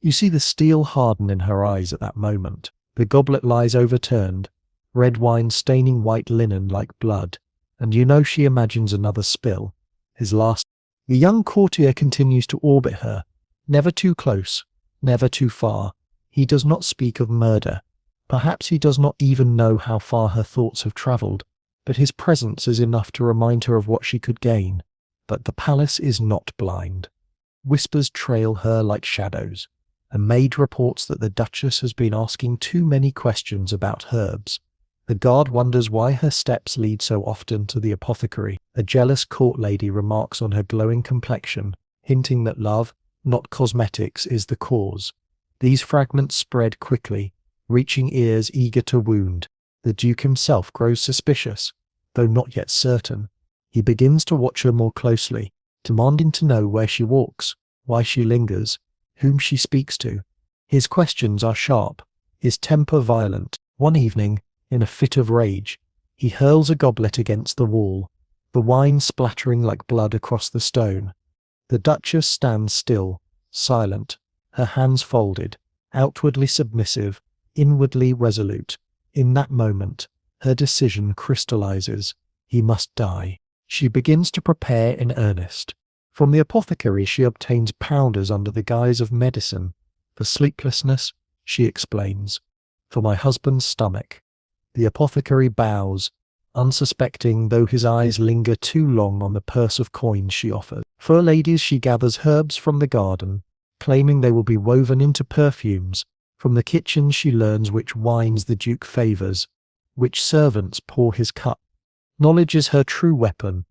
Speaker 1: You see the steel harden in her eyes at that moment. The goblet lies overturned, red wine staining white linen like blood, and you know she imagines another spill. His last. The young courtier continues to orbit her, never too close, never too far. He does not speak of murder. Perhaps he does not even know how far her thoughts have travelled, but his presence is enough to remind her of what she could gain. But the palace is not blind. Whispers trail her like shadows. A maid reports that the Duchess has been asking too many questions about herbs. The guard wonders why her steps lead so often to the apothecary. A jealous court lady remarks on her glowing complexion, hinting that love, not cosmetics, is the cause. These fragments spread quickly, reaching ears eager to wound. The Duke himself grows suspicious, though not yet certain. He begins to watch her more closely, demanding to know where she walks, why she lingers, whom she speaks to. His questions are sharp, his temper violent. One evening, in a fit of rage, he hurls a goblet against the wall, the wine splattering like blood across the stone. The Duchess stands still, silent, her hands folded, outwardly submissive, inwardly resolute. In that moment, her decision crystallizes. He must die. She begins to prepare in earnest. From the apothecary she obtains powders under the guise of medicine. For sleeplessness, she explains. For my husband's stomach. The apothecary bows, unsuspecting, though his eyes linger too long on the purse of coins she offers. For her ladies she gathers herbs from the garden, claiming they will be woven into perfumes. From the kitchen she learns which wines the Duke favours, which servants pour his cup. Knowledge is her true weapon,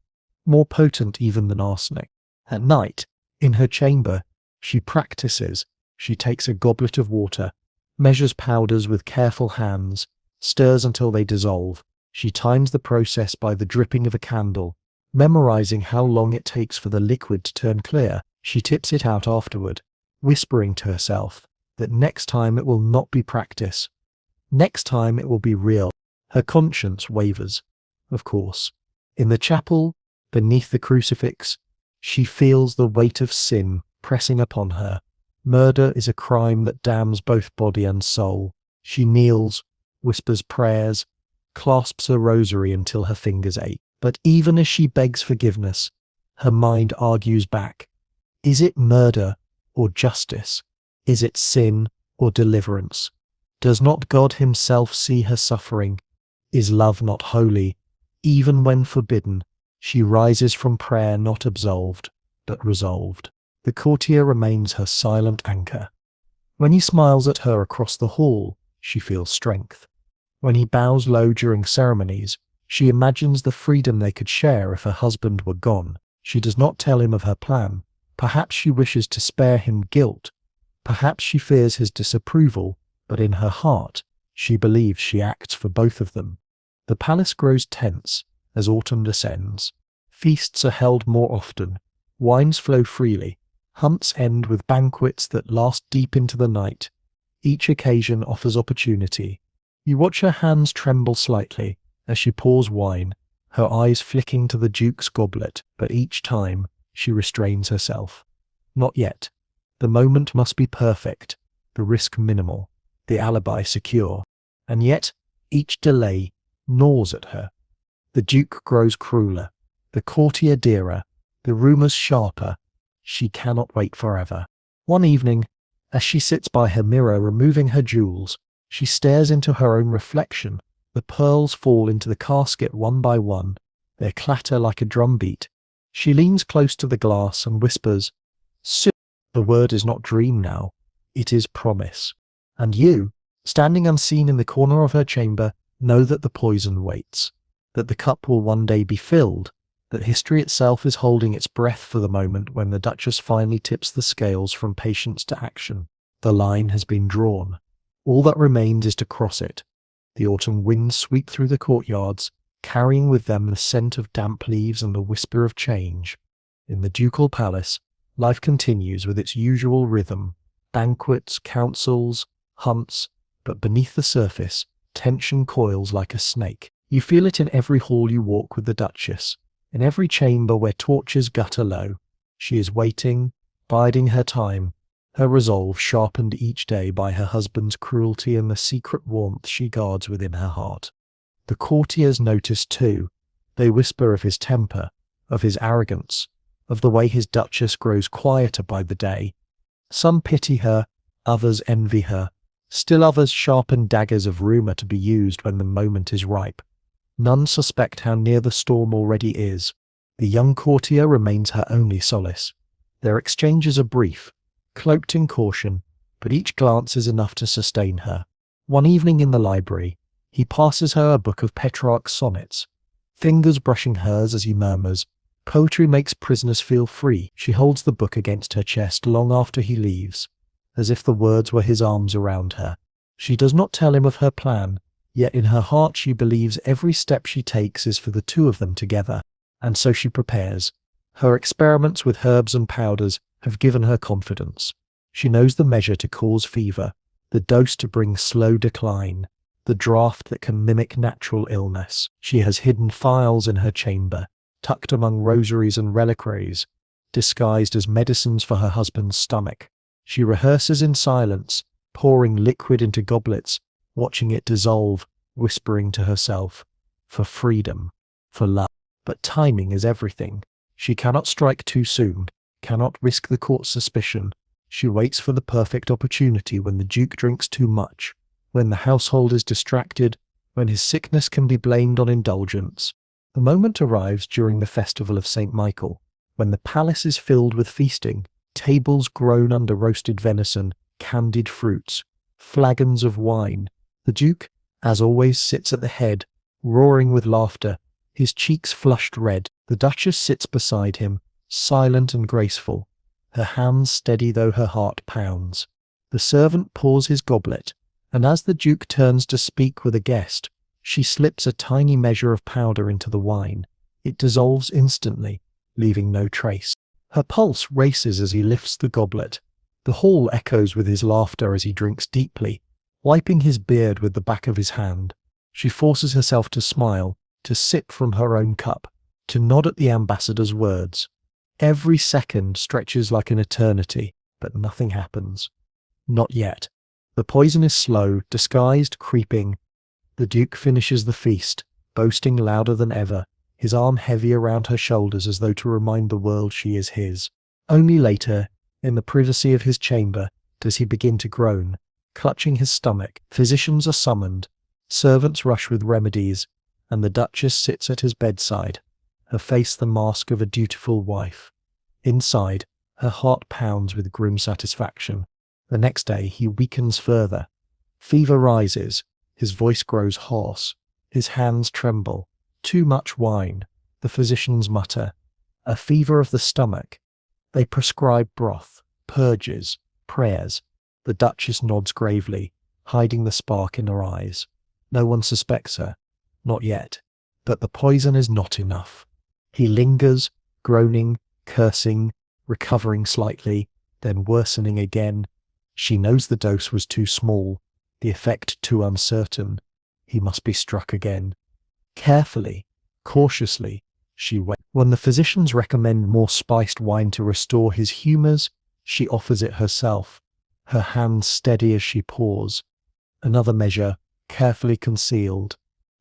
Speaker 1: more potent even than arsenic. At night, in her chamber, she practices. She takes a goblet of water, measures powders with careful hands, stirs until they dissolve. She times the process by the dripping of a candle, memorizing how long it takes for the liquid to turn clear. She tips it out afterward, whispering to herself that next time it will not be practice. Next time it will be real. Her conscience wavers, of course. In the chapel, beneath the crucifix, she feels the weight of sin pressing upon her. Murder is a crime that damns both body and soul. She kneels, whispers prayers, clasps her rosary until her fingers ache. But even as she begs forgiveness, her mind argues back. Is it murder or justice? Is it sin or deliverance? Does not God himself see her suffering? Is love not holy, even when forbidden? She rises from prayer not absolved, but resolved. The courtier remains her silent anchor. When he smiles at her across the hall, she feels strength. When he bows low during ceremonies, she imagines the freedom they could share if her husband were gone. She does not tell him of her plan. Perhaps she wishes to spare him guilt. Perhaps she fears his disapproval, but in her heart, she believes she acts for both of them. The palace grows tense as autumn descends. Feasts are held more often. Wines flow freely. Hunts end with banquets that last deep into the night. Each occasion offers opportunity. You watch her hands tremble slightly as she pours wine, her eyes flicking to the Duke's goblet, but each time she restrains herself. Not yet. The moment must be perfect, the risk minimal, the alibi secure. And yet, each delay gnaws at her. The Duke grows crueler, the courtier dearer, the rumours sharper. She cannot wait forever. One evening, as she sits by her mirror removing her jewels, she stares into her own reflection. The pearls fall into the casket one by one, their clatter like a drumbeat. She leans close to the glass and whispers, "Soon." The word is not dream now, it is promise. And you, standing unseen in the corner of her chamber, know that the poison waits, that the cup will one day be filled, that history itself is holding its breath for the moment when the Duchess finally tips the scales from patience to action. The line has been drawn. All that remains is to cross it. The autumn winds sweep through the courtyards, carrying with them the scent of damp leaves and the whisper of change. In the ducal palace, life continues with its usual rhythm, banquets, councils, hunts, but beneath the surface, tension coils like a snake. You feel it in every hall you walk with the Duchess, in every chamber where torches gutter low. She is waiting, biding her time, her resolve sharpened each day by her husband's cruelty and the secret warmth she guards within her heart. The courtiers notice too. They whisper of his temper, of his arrogance, of the way his Duchess grows quieter by the day. Some pity her, others envy her. Still others sharpen daggers of rumour to be used when the moment is ripe. None suspect how near the storm already is. The young courtier remains her only solace. Their exchanges are brief, cloaked in caution, but each glance is enough to sustain her. One evening in the library, he passes her a book of Petrarch's sonnets, fingers brushing hers as he murmurs, "Poetry makes prisoners feel free." She holds the book against her chest long after he leaves, as if the words were his arms around her. She does not tell him of her plan, yet in her heart she believes every step she takes is for the two of them together, and so she prepares. Her experiments with herbs and powders have given her confidence. She knows the measure to cause fever, the dose to bring slow decline, the draught that can mimic natural illness. She has hidden phials in her chamber, tucked among rosaries and reliquaries, disguised as medicines for her husband's stomach. She rehearses in silence, pouring liquid into goblets, watching it dissolve, whispering to herself, "For freedom, for love." But timing is everything. She cannot strike too soon, cannot risk the court's suspicion. She waits for the perfect opportunity when the Duke drinks too much, when the household is distracted, when his sickness can be blamed on indulgence. The moment arrives during the festival of St. Michael, when the palace is filled with feasting, tables groan under roasted venison, candied fruits, flagons of wine. The Duke, as always, sits at the head, roaring with laughter, his cheeks flushed red. The Duchess sits beside him, silent and graceful, her hands steady though her heart pounds. The servant pours his goblet, and as the Duke turns to speak with a guest, she slips a tiny measure of powder into the wine. It dissolves instantly, leaving no trace. Her pulse races as he lifts the goblet. The hall echoes with his laughter as he drinks deeply, wiping his beard with the back of his hand. She forces herself to smile, to sip from her own cup, to nod at the ambassador's words. Every second stretches like an eternity, but nothing happens. Not yet. The poison is slow, disguised, creeping. The Duke finishes the feast, boasting louder than ever, his arm heavy around her shoulders as though to remind the world she is his. Only later, in the privacy of his chamber, does he begin to groan, clutching his stomach. Physicians are summoned, servants rush with remedies, and the Duchess sits at his bedside, her face the mask of a dutiful wife. Inside, her heart pounds with grim satisfaction. The next day he weakens further. Fever rises, his voice grows hoarse, his hands tremble. Too much wine, the physicians mutter. A fever of the stomach. They prescribe broth, purges, prayers. The Duchess nods gravely, hiding the spark in her eyes. No one suspects her. Not yet. But the poison is not enough. He lingers, groaning, cursing, recovering slightly, then worsening again. She knows the dose was too small, the effect too uncertain. He must be struck again. Carefully, cautiously, she waits. When the physicians recommend more spiced wine to restore his humours, she offers it herself, her hands steady as she pours. Another measure, carefully concealed.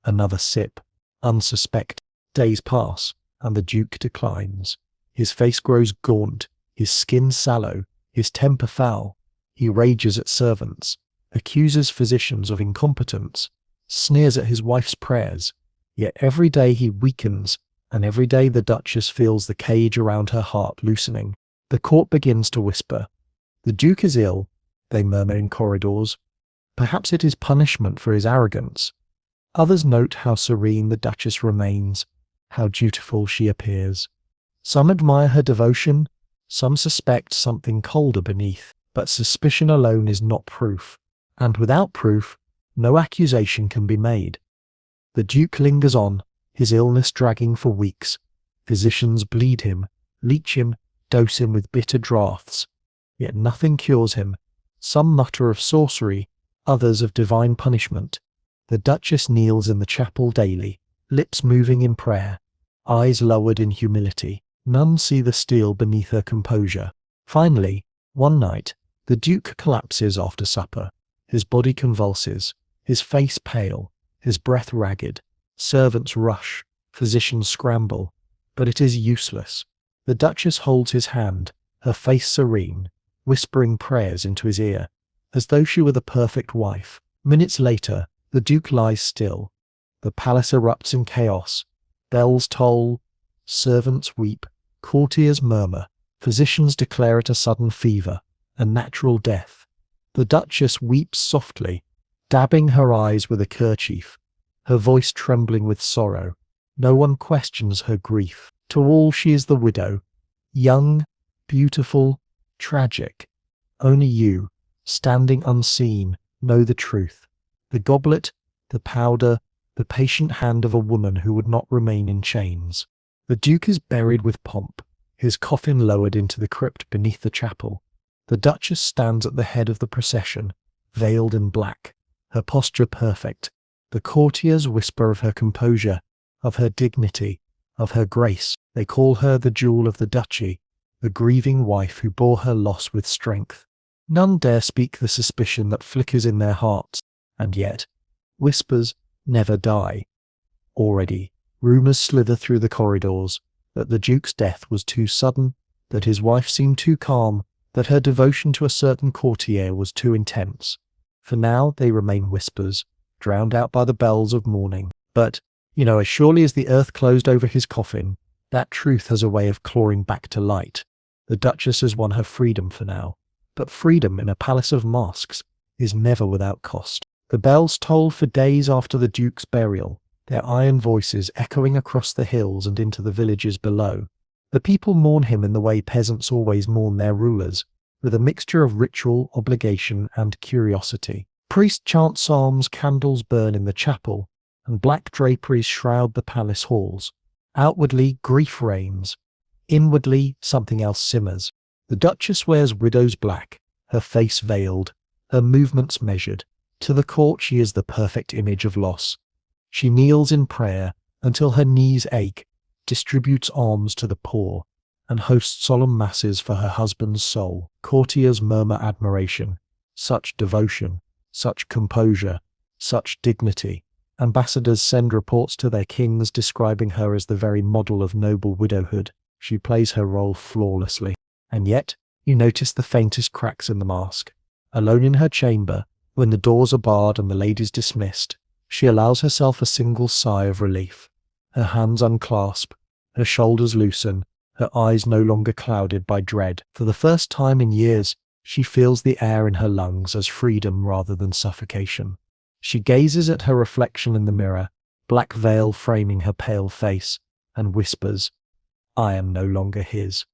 Speaker 1: Another sip, unsuspected. Days pass, and the Duke declines. His face grows gaunt, his skin sallow, his temper foul. He rages at servants, accuses physicians of incompetence, sneers at his wife's prayers. Yet every day he weakens, and every day the Duchess feels the cage around her heart loosening. The court begins to whisper. The Duke is ill, they murmur in corridors. Perhaps it is punishment for his arrogance. Others note how serene the Duchess remains, how dutiful she appears. Some admire her devotion, some suspect something colder beneath. But suspicion alone is not proof, and without proof, no accusation can be made. The Duke lingers on, his illness dragging for weeks. Physicians bleed him, leech him, dose him with bitter draughts. Yet nothing cures him. Some mutter of sorcery, others of divine punishment. The Duchess kneels in the chapel daily, lips moving in prayer, eyes lowered in humility. None see the steel beneath her composure. Finally, one night, The Duke collapses after supper. His body convulses, his face pale, his breath ragged. Servants rush, physicians scramble, but it is useless. The Duchess holds his hand, her face serene, whispering prayers into his ear, as though she were the perfect wife. Minutes later, the Duke lies still. The palace erupts in chaos. Bells toll, servants weep, courtiers murmur, physicians declare it a sudden fever, a natural death. The Duchess weeps softly, dabbing her eyes with a kerchief, her voice trembling with sorrow. No one questions her grief. To all she is the widow, young, beautiful, tragic. Only you, standing unseen, know the truth. The goblet, the powder, the patient hand of a woman who would not remain in chains. The Duke is buried with pomp, his coffin lowered into the crypt beneath the chapel. The Duchess stands at the head of the procession, veiled in black, her posture perfect. The courtiers whisper of her composure, of her dignity, of her grace. They call her the jewel of the duchy, the grieving wife who bore her loss with strength. None dare speak the suspicion that flickers in their hearts, and yet, whispers never die. Already, rumours slither through the corridors, that the Duke's death was too sudden, that his wife seemed too calm, that her devotion to a certain courtier was too intense. For now they remain whispers, drowned out by the bells of mourning. But, as surely as the earth closed over his coffin, that truth has a way of clawing back to light. The Duchess has won her freedom for now, but freedom in a palace of masks is never without cost. The bells toll for days after the Duke's burial, their iron voices echoing across the hills and into the villages below. The people mourn him in the way peasants always mourn their rulers, with a mixture of ritual, obligation, and curiosity. Priests chant psalms, candles burn in the chapel, and black draperies shroud the palace halls. Outwardly, grief reigns. Inwardly, something else simmers. The Duchess wears widow's black, her face veiled, her movements measured. To the court she is the perfect image of loss. She kneels in prayer until her knees ache, distributes alms to the poor, and hosts solemn masses for her husband's soul. Courtiers murmur admiration. Such devotion, such composure, such dignity. Ambassadors send reports to their kings describing her as the very model of noble widowhood. She plays her role flawlessly. And yet, you notice the faintest cracks in the mask. Alone in her chamber, when the doors are barred and the ladies dismissed, she allows herself a single sigh of relief. Her hands unclasp, her shoulders loosen, her eyes no longer clouded by dread. For the first time in years, she feels the air in her lungs as freedom rather than suffocation. She gazes at her reflection in the mirror, black veil framing her pale face, and whispers, "I am no longer his."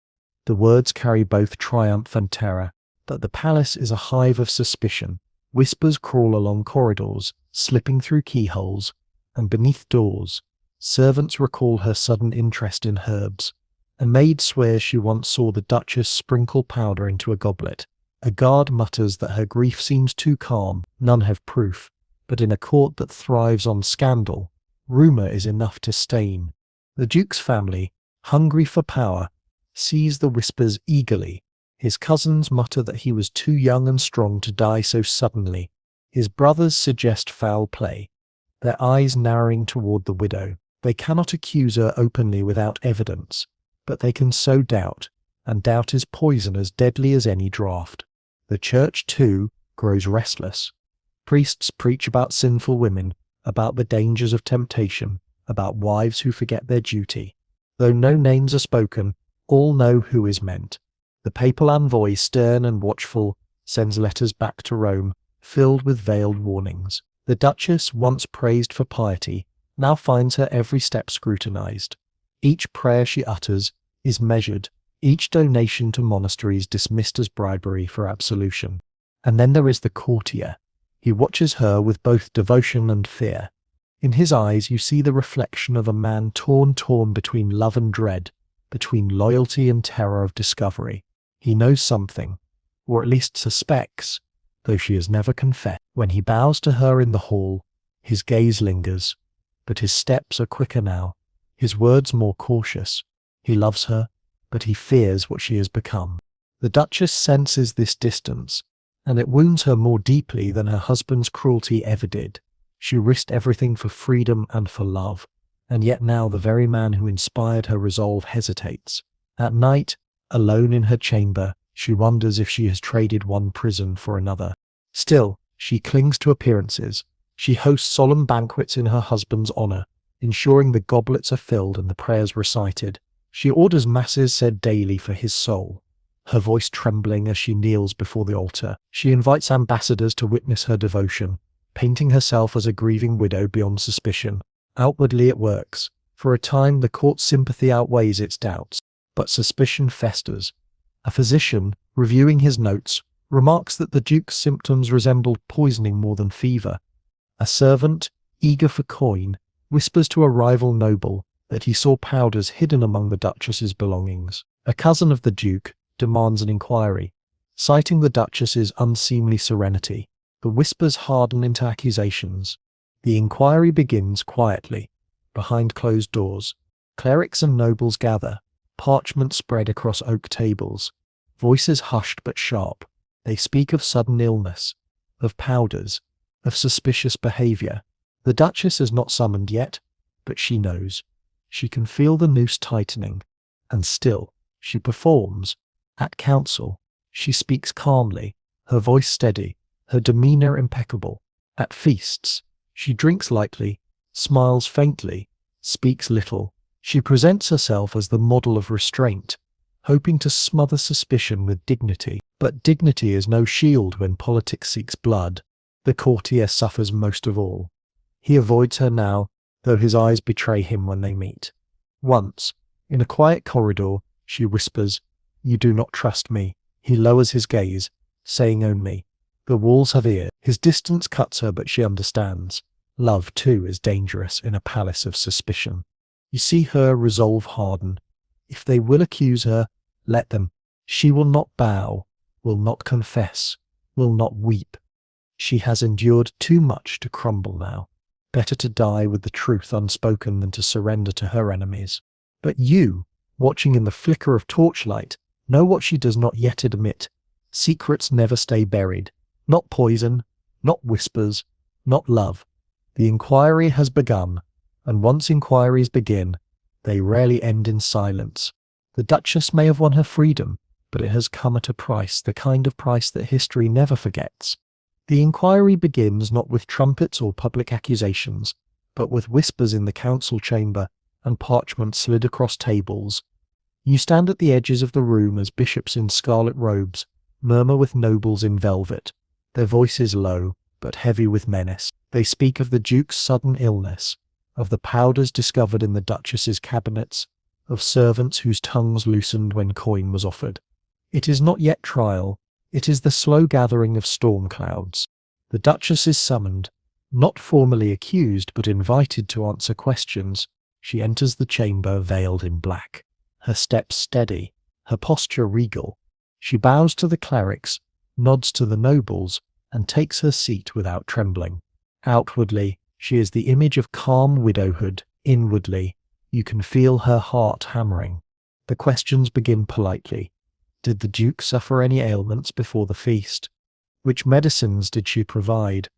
Speaker 1: The words carry both triumph and terror, but the palace is a hive of suspicion. Whispers crawl along corridors, slipping through keyholes, and beneath doors. Servants recall her sudden interest in herbs. A maid swears she once saw the Duchess sprinkle powder into a goblet. A guard mutters that her grief seems too calm. None have proof, but in a court that thrives on scandal, rumour is enough to stain. The Duke's family, hungry for power, seize the whispers eagerly. His cousins mutter that he was too young and strong to die so suddenly. His brothers suggest foul play, their eyes narrowing toward the widow. They cannot accuse her openly without evidence, but they can sow doubt, and doubt is poison as deadly as any draught. The church, too, grows restless. Priests preach about sinful women, about the dangers of temptation, about wives who forget their duty. Though no names are spoken, all know who is meant. The papal envoy, stern and watchful, sends letters back to Rome, filled with veiled warnings. The Duchess, once praised for piety, now finds her every step scrutinized. Each prayer she utters is measured, each donation to monasteries dismissed as bribery for absolution. And then there is the courtier. He watches her with both devotion and fear. In his eyes you see the reflection of a man torn between love and dread, between loyalty and terror of discovery. He knows something, or at least suspects, though she has never confessed. When he bows to her in the hall, his gaze lingers, but his steps are quicker now, his words more cautious. He loves her, but he fears what she has become. The Duchess senses this distance, and it wounds her more deeply than her husband's cruelty ever did. She risked everything for freedom and for love, and yet now the very man who inspired her resolve hesitates. At night, alone in her chamber, she wonders if she has traded one prison for another. Still, she clings to appearances. She hosts solemn banquets in her husband's honor, ensuring the goblets are filled and the prayers recited. She orders masses said daily for his soul, her voice trembling as she kneels before the altar. She invites ambassadors to witness her devotion, painting herself as a grieving widow beyond suspicion. Outwardly it works. For a time the court's sympathy outweighs its doubts, but suspicion festers. A physician, reviewing his notes, remarks that the Duke's symptoms resembled poisoning more than fever. A servant, eager for coin, whispers to a rival noble that he saw powders hidden among the Duchess's belongings. A cousin of the Duke demands an inquiry, citing the Duchess's unseemly serenity. The whispers harden into accusations. The inquiry begins quietly, behind closed doors. Clerics and nobles gather, parchment spread across oak tables, voices hushed but sharp. They speak of sudden illness, of powders, of suspicious behavior. The Duchess is not summoned yet, but she knows. She can feel the noose tightening, and still, she performs. At council, she speaks calmly, her voice steady, her demeanor impeccable. At feasts, she drinks lightly, smiles faintly, speaks little. She presents herself as the model of restraint, hoping to smother suspicion with dignity. But dignity is no shield when politics seeks blood. The courtier suffers most of all. He avoids her now, though his eyes betray him when they meet. Once, in a quiet corridor, she whispers, "You do not trust me." He lowers his gaze, saying only, "The walls have ears." His distance cuts her, but she understands. Love, too, is dangerous in a palace of suspicion. You see her resolve harden. If they will accuse her, let them. She will not bow, will not confess, will not weep. She has endured too much to crumble now. Better to die with the truth unspoken than to surrender to her enemies. But you, watching in the flicker of torchlight, know what she does not yet admit. Secrets never stay buried. Not poison, not whispers, not love. The inquiry has begun, and once inquiries begin, they rarely end in silence. The Duchess may have won her freedom, but it has come at a price, the kind of price that history never forgets. The inquiry begins not with trumpets or public accusations, but with whispers in the council chamber and parchment slid across tables. You stand at the edges of the room as bishops in scarlet robes murmur with nobles in velvet, their voices low, but heavy with menace. They speak of the Duke's sudden illness, of the powders discovered in the Duchess's cabinets, of servants whose tongues loosened when coin was offered. It is not yet trial, it is the slow gathering of storm clouds. The Duchess is summoned, not formally accused but invited to answer questions. She enters the chamber veiled in black, her steps steady, her posture regal. She bows to the clerics, nods to the nobles, and takes her seat without trembling. Outwardly, she is the image of calm widowhood. Inwardly, you can feel her heart hammering. The questions begin politely. Did the Duke suffer any ailments before the feast? Which medicines did she provide?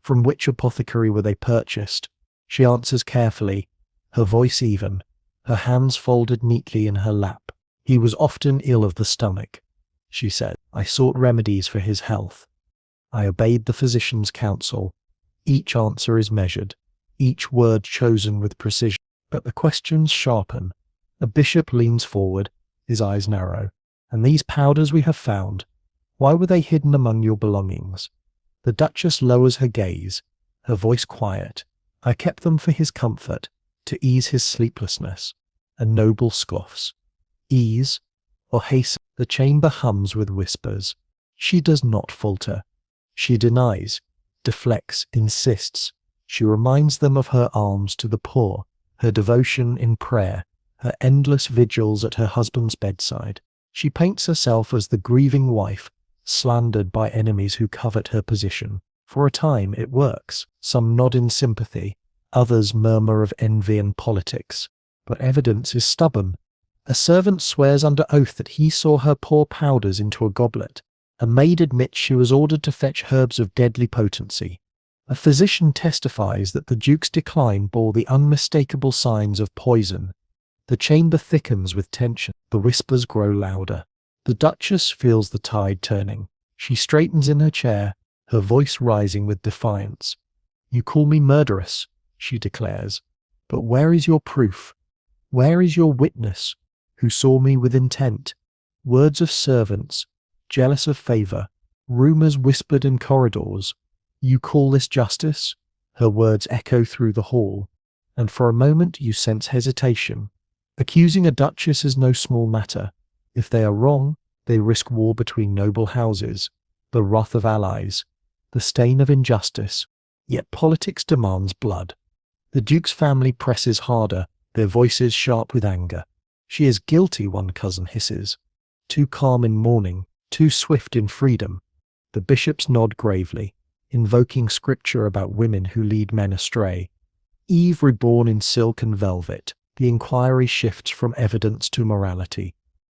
Speaker 1: From which apothecary were they purchased? She answers carefully, her voice even, her hands folded neatly in her lap. He was often ill of the stomach, she said. I sought remedies for his health. I obeyed the physician's counsel. Each answer is measured, each word chosen with precision. But the questions sharpen. A bishop leans forward, his eyes narrow. And these powders we have found, why were they hidden among your belongings? The Duchess lowers her gaze, her voice quiet. I kept them for his comfort, to ease his sleeplessness. A noble scoffs. Ease or hasten? The chamber hums with whispers. She does not falter. She denies, deflects, insists. She reminds them of her alms to the poor, her devotion in prayer, her endless vigils at her husband's bedside. She paints herself as the grieving wife, slandered by enemies who covet her position. For a time it works. Some nod in sympathy, others murmur of envy and politics. But evidence is stubborn. A servant swears under oath that he saw her pour powders into a goblet. A maid admits she was ordered to fetch herbs of deadly potency. A physician testifies that the Duke's decline bore the unmistakable signs of poison. The chamber thickens with tension. The whispers grow louder. The Duchess feels the tide turning. She straightens in her chair, her voice rising with defiance. "You call me murderess," she declares. "But where is your proof? Where is your witness, who saw me with intent? Words of servants, jealous of favour, rumours whispered in corridors. You call this justice?" Her words echo through the hall, and for a moment you sense hesitation. Accusing a duchess is no small matter. If they are wrong, they risk war between noble houses, the wrath of allies, the stain of injustice. Yet politics demands blood. The Duke's family presses harder, their voices sharp with anger. "She is guilty," one cousin hisses. "Too calm in mourning, too swift in freedom." The bishops nod gravely, invoking scripture about women who lead men astray. Eve reborn in silk and velvet, the inquiry shifts from evidence to morality.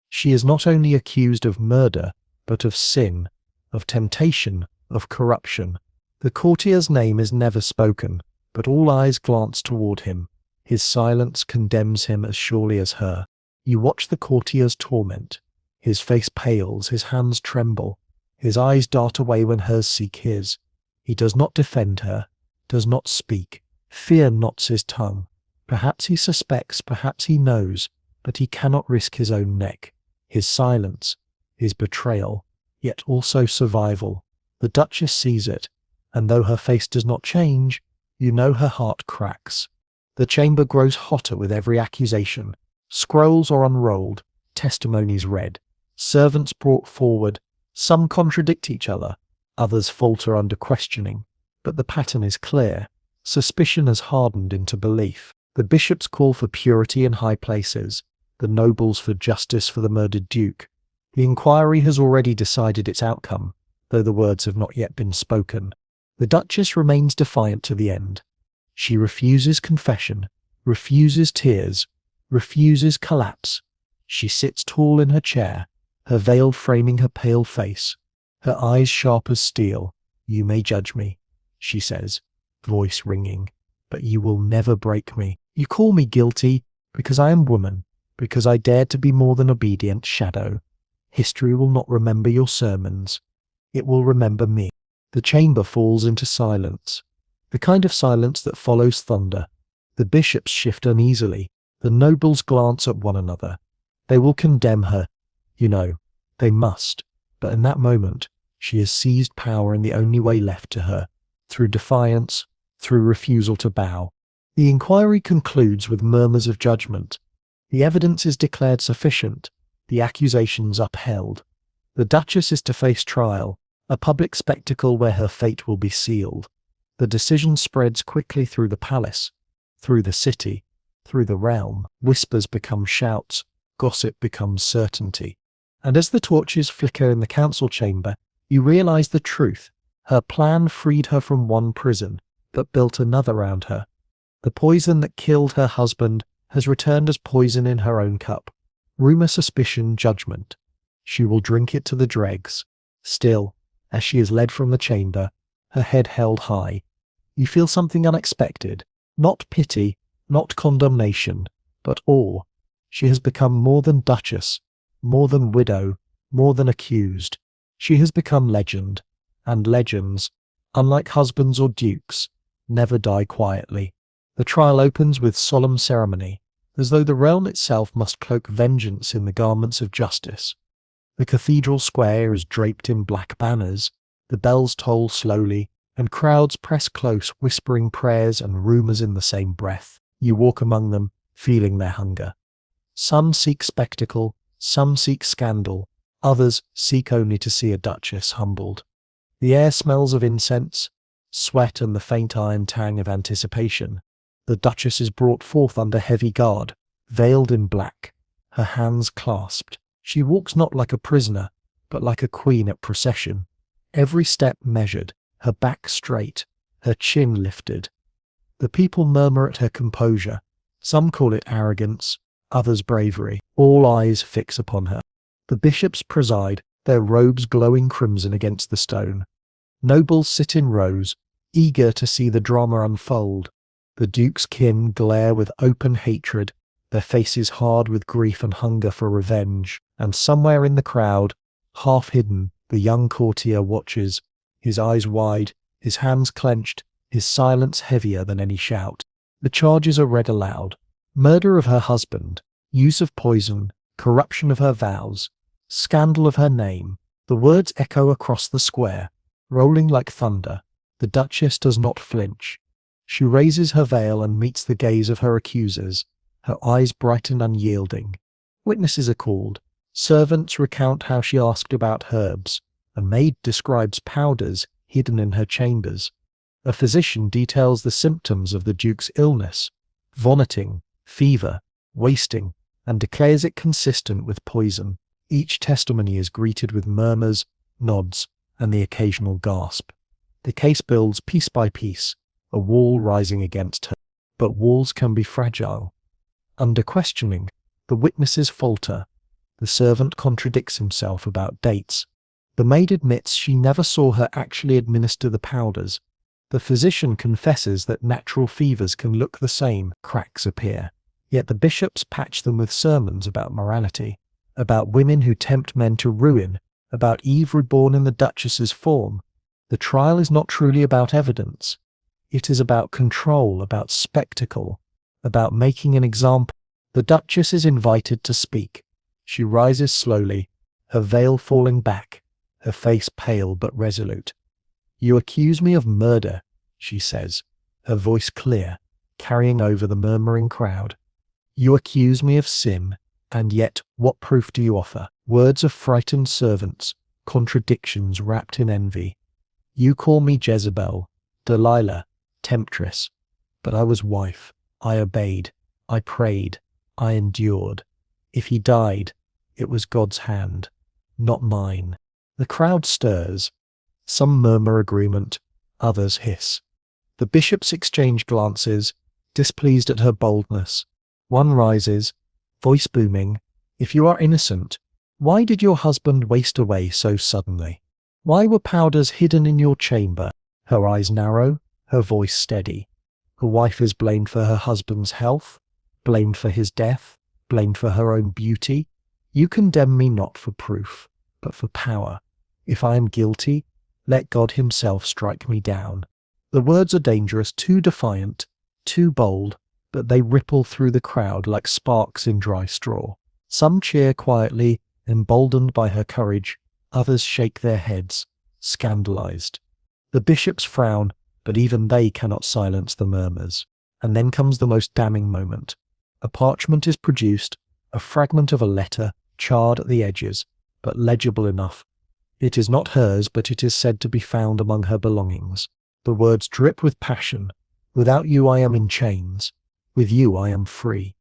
Speaker 1: She is not only accused of murder, but of sin, of temptation, of corruption. The courtier's name is never spoken, but all eyes glance toward him. His silence condemns him as surely as her. You watch the courtier's torment. His face pales, his hands tremble. His eyes dart away when hers seek his. He does not defend her, does not speak. Fear knots his tongue. Perhaps he suspects, perhaps he knows, but he cannot risk his own neck. His silence, his betrayal, yet also survival. The Duchess sees it, and though her face does not change, you know her heart cracks. The chamber grows hotter with every accusation. Scrolls are unrolled, testimonies read, servants brought forward. Some contradict each other, others falter under questioning, but the pattern is clear. Suspicion has hardened into belief. The bishops call for purity in high places, the nobles for justice for the murdered duke. The inquiry has already decided its outcome, though the words have not yet been spoken. The Duchess remains defiant to the end. She refuses confession, refuses tears, refuses collapse. She sits tall in her chair, her veil framing her pale face, her eyes sharp as steel. "You may judge me," she says, voice ringing, "but you will never break me. You call me guilty because I am woman, because I dared to be more than obedient shadow. History will not remember your sermons. It will remember me." The chamber falls into silence, the kind of silence that follows thunder. The bishops shift uneasily. The nobles glance at one another. They will condemn her. You know, they must. But in that moment, she has seized power in the only way left to her, through defiance, through refusal to bow. The inquiry concludes with murmurs of judgment. The evidence is declared sufficient, the accusations upheld. The Duchess is to face trial, a public spectacle where her fate will be sealed. The decision spreads quickly through the palace, through the city, through the realm. Whispers become shouts, gossip becomes certainty. And as the torches flicker in the council chamber, you realize the truth. Her plan freed her from one prison, but built another around her. The poison that killed her husband has returned as poison in her own cup. Rumor, suspicion, judgment. She will drink it to the dregs. Still, as she is led from the chamber, her head held high, you feel something unexpected. Not pity, not condemnation, but awe. She has become more than Duchess, more than widow, more than accused. She has become legend, and legends, unlike husbands or dukes, never die quietly. The trial opens with solemn ceremony, as though the realm itself must cloak vengeance in the garments of justice. The cathedral square is draped in black banners, the bells toll slowly, and crowds press close, whispering prayers and rumours in the same breath. You walk among them, feeling their hunger. Some seek spectacle, some seek scandal, others seek only to see a duchess humbled. The air smells of incense, sweat and the faint iron tang of anticipation. The duchess is brought forth under heavy guard, veiled in black, her hands clasped. She walks not like a prisoner, but like a queen at procession. Every step measured, her back straight, her chin lifted. The people murmur at her composure. Some call it arrogance, others bravery. All eyes fix upon her. The bishops preside, their robes glowing crimson against the stone. Nobles sit in rows, eager to see the drama unfold. The duke's kin glare with open hatred, their faces hard with grief and hunger for revenge, and somewhere in the crowd, half hidden, the young courtier watches, his eyes wide, his hands clenched, his silence heavier than any shout. The charges are read aloud. Murder of her husband, use of poison, corruption of her vows, scandal of her name. The words echo across the square, rolling like thunder. The Duchess does not flinch. She raises her veil and meets the gaze of her accusers, her eyes bright and unyielding. Witnesses are called. Servants recount how she asked about herbs. A maid describes powders hidden in her chambers. A physician details the symptoms of the Duke's illness, vomiting, fever, wasting, and declares it consistent with poison. Each testimony is greeted with murmurs, nods, and the occasional gasp. The case builds piece by piece, a wall rising against her. But walls can be fragile. Under questioning, the witnesses falter. The servant contradicts himself about dates. The maid admits she never saw her actually administer the powders. The physician confesses that natural fevers can look the same. Cracks appear. Yet the bishops patch them with sermons about morality, about women who tempt men to ruin, about Eve reborn in the Duchess's form. The trial is not truly about evidence. It is about control, about spectacle, about making an example. The Duchess is invited to speak. She rises slowly, her veil falling back, her face pale but resolute. "You accuse me of murder," she says, her voice clear, carrying over the murmuring crowd. "You accuse me of sin, and yet what proof do you offer?" Words of frightened servants, contradictions wrapped in envy. "You call me Jezebel, Delilah, temptress. But I was wife. I obeyed. I prayed. I endured. If he died, it was God's hand, not mine." The crowd stirs. Some murmur agreement, others hiss. The bishops exchange glances, displeased at her boldness. One rises, voice booming, "If you are innocent, why did your husband waste away so suddenly? Why were powders hidden in your chamber?" Her eyes narrow, her voice steady. The wife is blamed for her husband's health, blamed for his death, blamed for her own beauty. "You condemn me not for proof, but for power. If I am guilty, let God himself strike me down." The words are dangerous, too defiant, too bold, but they ripple through the crowd like sparks in dry straw. Some cheer quietly, emboldened by her courage. Others shake their heads, scandalized. The bishops frown, but even they cannot silence the murmurs. And then comes the most damning moment. A parchment is produced, a fragment of a letter, charred at the edges, but legible enough. It is not hers, but it is said to be found among her belongings. The words drip with passion. "Without you I am in chains. With you I am free."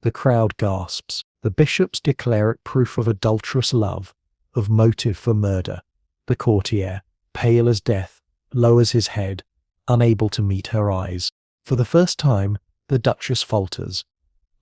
Speaker 1: The crowd gasps. The bishops declare it proof of adulterous love, of motive for murder. The courtier, pale as death, lowers his head, unable to meet her eyes. For the first time, the Duchess falters.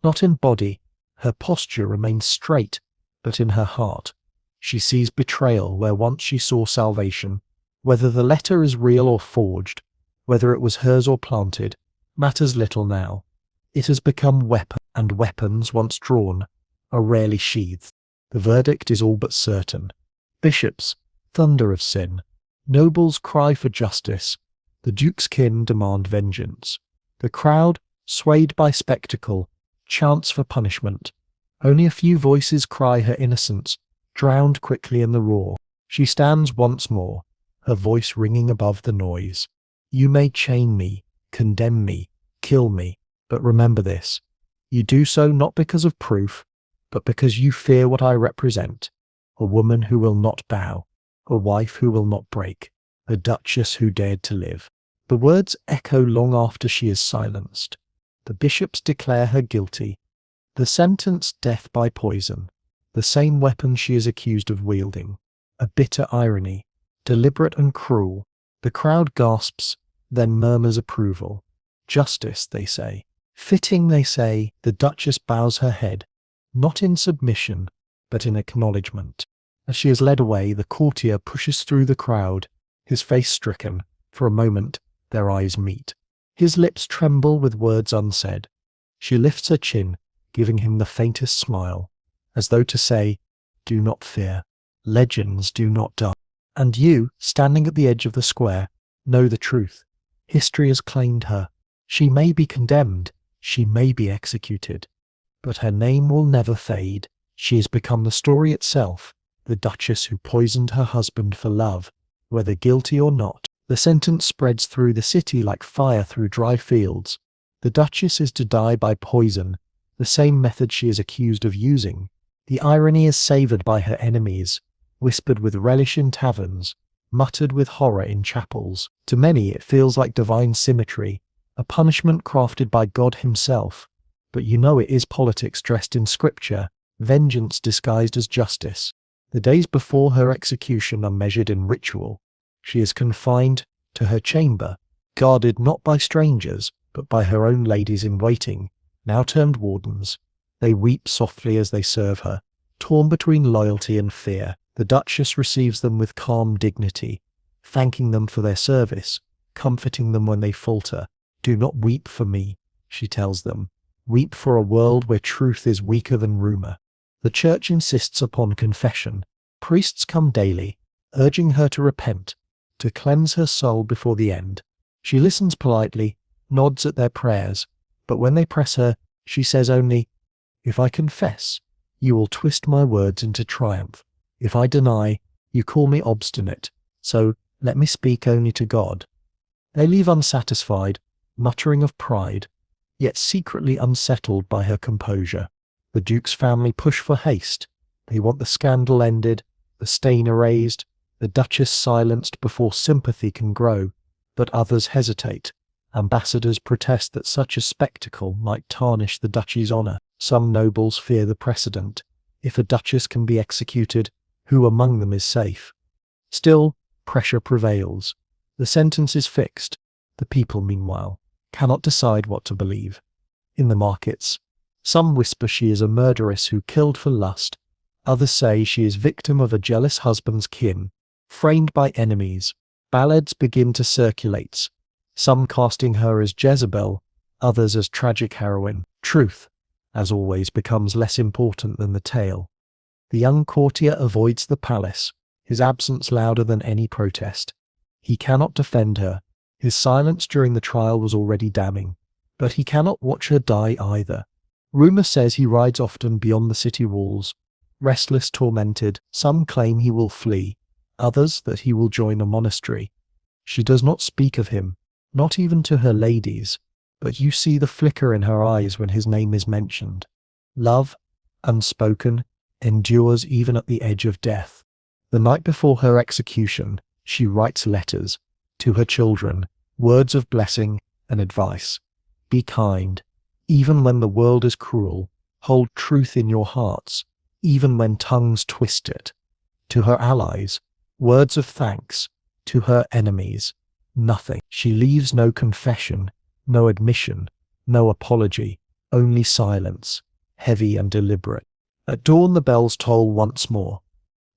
Speaker 1: Not in body, her posture remains straight, but in her heart. She sees betrayal where once she saw salvation. Whether the letter is real or forged, whether it was hers or planted, matters little now. It has become weapon, and weapons, once drawn, are rarely sheathed. The verdict is all but certain. Bishops, thunder of sin. Nobles cry for justice. The Duke's kin demand vengeance. The crowd, swayed by spectacle, chants for punishment. Only a few voices cry her innocence, drowned quickly in the roar. She stands once more, her voice ringing above the noise. "You may chain me, condemn me, kill me, but remember this. You do so not because of proof, but because you fear what I represent. A woman who will not bow, a wife who will not break, a Duchess who dared to live." The words echo long after she is silenced. The bishops declare her guilty. The sentence, death by poison, the same weapon she is accused of wielding. A bitter irony, deliberate and cruel. The crowd gasps, then murmurs approval. Justice, they say. Fitting, they say, the Duchess bows her head, not in submission, but in acknowledgement. As she is led away, the courtier pushes through the crowd, his face stricken. For a moment, their eyes meet. His lips tremble with words unsaid. She lifts her chin, giving him the faintest smile, as though to say, "Do not fear. Legends do not die." And you, standing at the edge of the square, know the truth. History has claimed her. She may be condemned, she may be executed, but her name will never fade. She has become the story itself, the Duchess who poisoned her husband for love, whether guilty or not. The sentence spreads through the city like fire through dry fields. The Duchess is to die by poison, the same method she is accused of using. The irony is savoured by her enemies, whispered with relish in taverns, muttered with horror in chapels. To many it feels like divine symmetry, a punishment crafted by God himself. But you know it is politics dressed in scripture, vengeance disguised as justice. The days before her execution are measured in ritual. She is confined to her chamber, guarded not by strangers, but by her own ladies-in-waiting, now termed wardens. They weep softly as they serve her, torn between loyalty and fear. The Duchess receives them with calm dignity, thanking them for their service, comforting them when they falter. "Do not weep for me," she tells them. "Weep for a world where truth is weaker than rumour." The Church insists upon confession. Priests come daily, urging her to repent, to cleanse her soul before the end. She listens politely, nods at their prayers, but when they press her, she says only, "If I confess, you will twist my words into triumph. If I deny, you call me obstinate, so let me speak only to God." They leave unsatisfied, muttering of pride, yet secretly unsettled by her composure. The Duke's family push for haste. They want the scandal ended, the stain erased, the Duchess silenced before sympathy can grow. But others hesitate. Ambassadors protest that such a spectacle might tarnish the duchy's honour. Some nobles fear the precedent. If a duchess can be executed, who among them is safe? Still, pressure prevails. The sentence is fixed. The people, meanwhile, cannot decide what to believe. In the markets, some whisper she is a murderess who killed for lust. Others say she is victim of a jealous husband's kin, framed by enemies. Ballads begin to circulate, some casting her as Jezebel, others as tragic heroine. Truth, as always, becomes less important than the tale. The young courtier avoids the palace, his absence louder than any protest. He cannot defend her. His silence during the trial was already damning. But he cannot watch her die either. Rumour says he rides often beyond the city walls. Restless, tormented, some claim he will flee, others that he will join a monastery. She does not speak of him, not even to her ladies, but you see the flicker in her eyes when his name is mentioned. Love, unspoken, endures even at the edge of death. The night before her execution, she writes letters to her children, words of blessing and advice. Be kind, even when the world is cruel. Hold truth in your hearts, even when tongues twist it. To her allies, words of thanks. To her enemies, nothing. She leaves no confession, no admission, no apology, only silence, heavy and deliberate. At dawn the bells toll once more.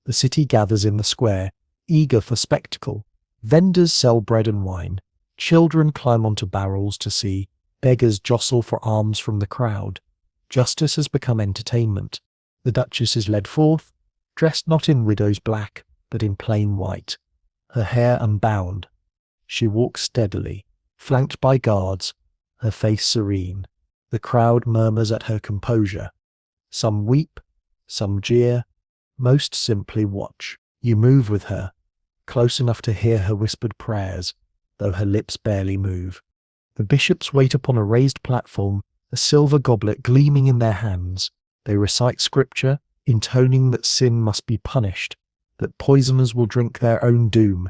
Speaker 1: The city gathers in the square, eager for spectacle. Vendors sell bread and wine. Children climb onto barrels to see. Beggars jostle for alms from the crowd. Justice has become entertainment. The Duchess is led forth, dressed not in widow's black, but in plain white. Her hair unbound. She walks steadily, flanked by guards, her face serene. The crowd murmurs at her composure. Some weep, some jeer, most simply watch. You move with her, close enough to hear her whispered prayers, though her lips barely move. The bishops wait upon a raised platform, a silver goblet gleaming in their hands. They recite scripture, intoning that sin must be punished, that poisoners will drink their own doom.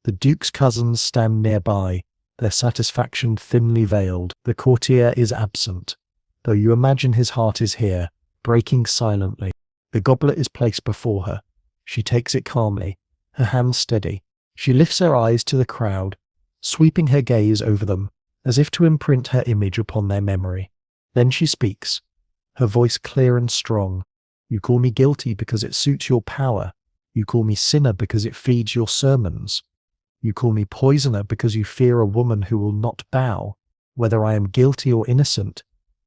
Speaker 1: The Duke's cousins stand nearby, their satisfaction thinly veiled. The courtier is absent, though you imagine his heart is here, breaking silently. The goblet is placed before her. She takes it calmly, her hands steady. She lifts her eyes to the crowd, sweeping her gaze over them, as if to imprint her image upon their memory. Then she speaks, her voice clear and strong. You call me guilty because it suits your power. You call me sinner because it feeds your sermons. You call me poisoner because you fear a woman who will not bow. Whether I am guilty or innocent,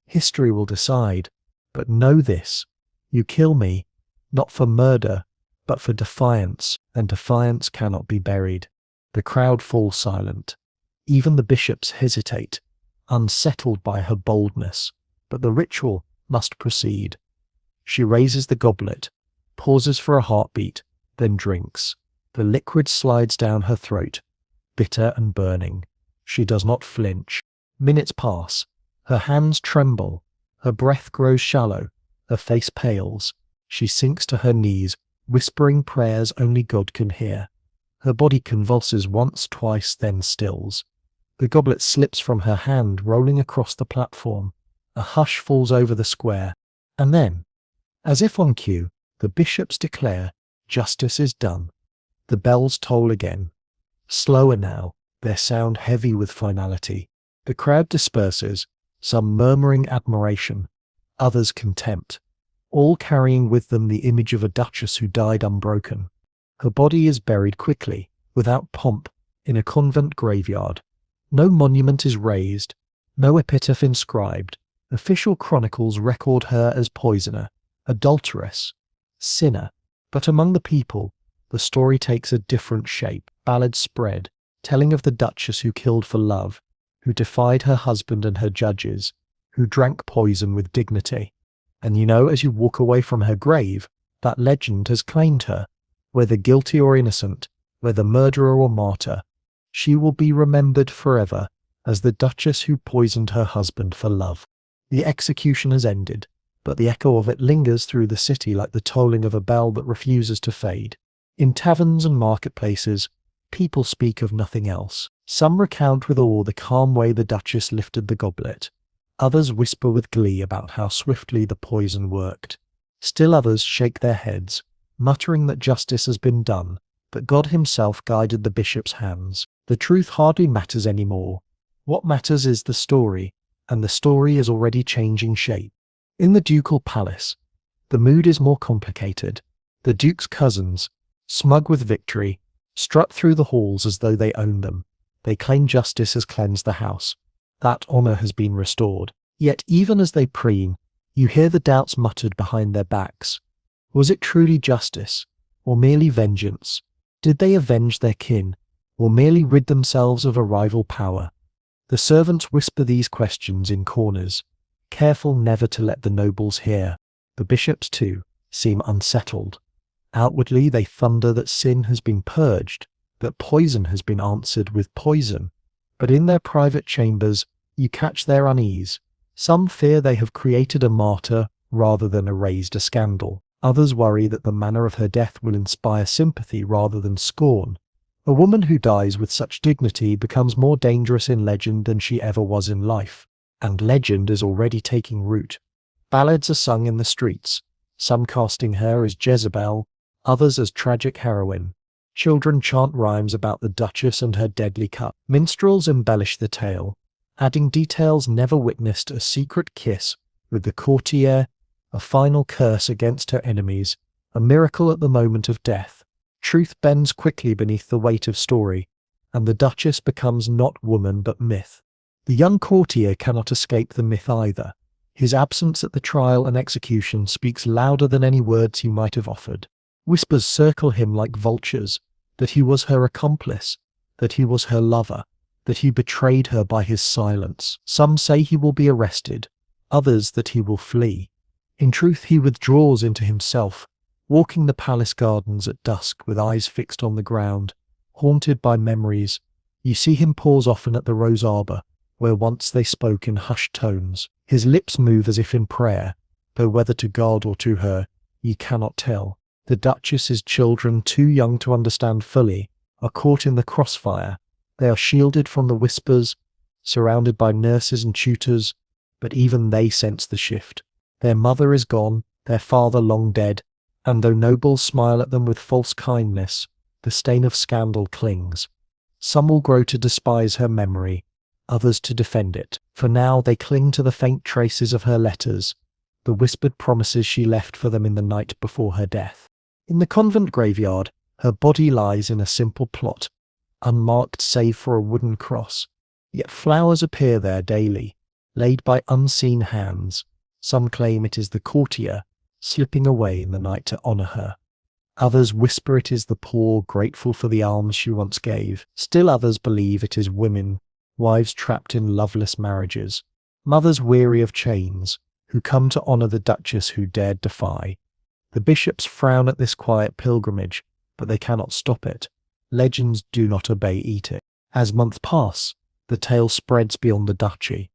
Speaker 1: history will decide. But know this, you kill me, not for murder, but for defiance, and defiance cannot be buried. The crowd falls silent. Even the bishops hesitate, unsettled by her boldness. But the ritual must proceed. She raises the goblet, pauses for a heartbeat, then drinks. The liquid slides down her throat, bitter and burning. She does not flinch. Minutes pass. Her hands tremble. Her breath grows shallow. Her face pales. She sinks to her knees, whispering prayers only God can hear. Her body convulses once, twice, then stills. The goblet slips from her hand, rolling across the platform. A hush falls over the square. And then, as if on cue, the bishops declare, justice is done. The bells toll again. Slower now, their sound heavy with finality. The crowd disperses, some murmuring admiration, others contempt, all carrying with them the image of a duchess who died unbroken. Her body is buried quickly, without pomp, in a convent graveyard. No monument is raised, no epitaph inscribed. Official chronicles record her as poisoner, adulteress, sinner. But among the people, the story takes a different shape. Ballads spread, telling of the duchess who killed for love, who defied her husband and her judges, who drank poison with dignity. And you know, as you walk away from her grave, that legend has claimed her. Whether guilty or innocent, whether murderer or martyr, she will be remembered forever as the duchess who poisoned her husband for love. The execution has ended, but the echo of it lingers through the city like the tolling of a bell that refuses to fade. In taverns and marketplaces, people speak of nothing else. Some recount with awe the calm way the duchess lifted the goblet. Others whisper with glee about how swiftly the poison worked. Still others shake their heads, muttering that justice has been done, that God himself guided the bishop's hands. The truth hardly matters anymore. What matters is the story, and the story is already changing shape. In the ducal palace, the mood is more complicated. The duke's cousins, smug with victory, strut through the halls as though they own them. They claim justice has cleansed the house. That honour has been restored. Yet even as they preen, you hear the doubts muttered behind their backs. Was it truly justice, or merely vengeance? Did they avenge their kin, or merely rid themselves of a rival power? The servants whisper these questions in corners, careful never to let the nobles hear. The bishops, too, seem unsettled. Outwardly they thunder that sin has been purged, that poison has been answered with poison. But in their private chambers, you catch their unease. Some fear they have created a martyr rather than erased a scandal. Others worry that the manner of her death will inspire sympathy rather than scorn. A woman who dies with such dignity becomes more dangerous in legend than she ever was in life. And legend is already taking root. Ballads are sung in the streets, some casting her as Jezebel, others as tragic heroine. Children chant rhymes about the duchess and her deadly cup. Minstrels embellish the tale, adding details never witnessed: a secret kiss with the courtier, a final curse against her enemies, a miracle at the moment of death. Truth bends quickly beneath the weight of story, and the duchess becomes not woman but myth. The young courtier cannot escape the myth either. His absence at the trial and execution speaks louder than any words he might have offered. Whispers circle him like vultures, that he was her accomplice, that he was her lover, that he betrayed her by his silence. Some say he will be arrested, others that he will flee. In truth, he withdraws into himself, walking the palace gardens at dusk with eyes fixed on the ground, haunted by memories. You see him pause often at the rose arbor, where once they spoke in hushed tones. His lips move as if in prayer, though whether to God or to her, ye cannot tell. The duchess's children, too young to understand fully, are caught in the crossfire. They are shielded from the whispers, surrounded by nurses and tutors, but even they sense the shift. Their mother is gone, their father long dead, and though nobles smile at them with false kindness, the stain of scandal clings. Some will grow to despise her memory, others to defend it. For now, they cling to the faint traces of her letters, the whispered promises she left for them in the night before her death. In the convent graveyard, her body lies in a simple plot, unmarked save for a wooden cross. Yet flowers appear there daily, laid by unseen hands. Some claim it is the courtier slipping away in the night to honour her. Others whisper it is the poor, grateful for the alms she once gave. Still others believe it is women, wives trapped in loveless marriages, mothers weary of chains, who come to honour the Duchess who dared defy. The bishops frown at this quiet pilgrimage, but they cannot stop it. Legends do not obey edict. As months pass, the tale spreads beyond the duchy.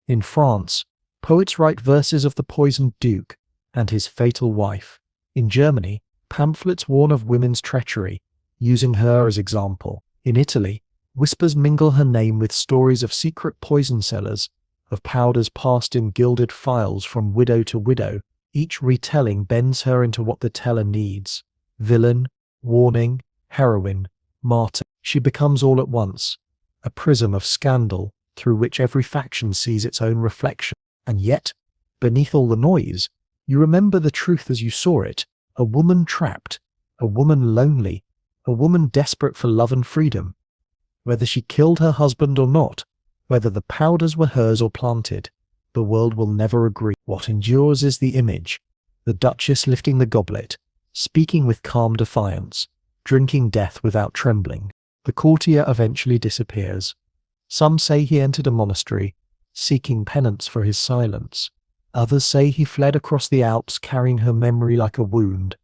Speaker 1: In France, poets write verses of the poisoned duke and his fatal wife. In Germany, pamphlets warn of women's treachery, using her as example. In Italy, whispers mingle her name with stories of secret poison cellars, of powders passed in gilded phials from widow to widow. Each retelling bends her into what the teller needs. Villain, warning, heroine, martyr. She becomes all at once, a prism of scandal through which every faction sees its own reflection. And yet, beneath all the noise, you remember the truth as you saw it. A woman trapped, a woman lonely, a woman desperate for love and freedom. Whether she killed her husband or not, whether the powders were hers or planted, the world will never agree. What endures is the image, the Duchess lifting the goblet, speaking with calm defiance, drinking death without trembling. The courtier eventually disappears. Some say he entered a monastery, seeking penance for his silence. Others say he fled across the Alps carrying her memory like a wound.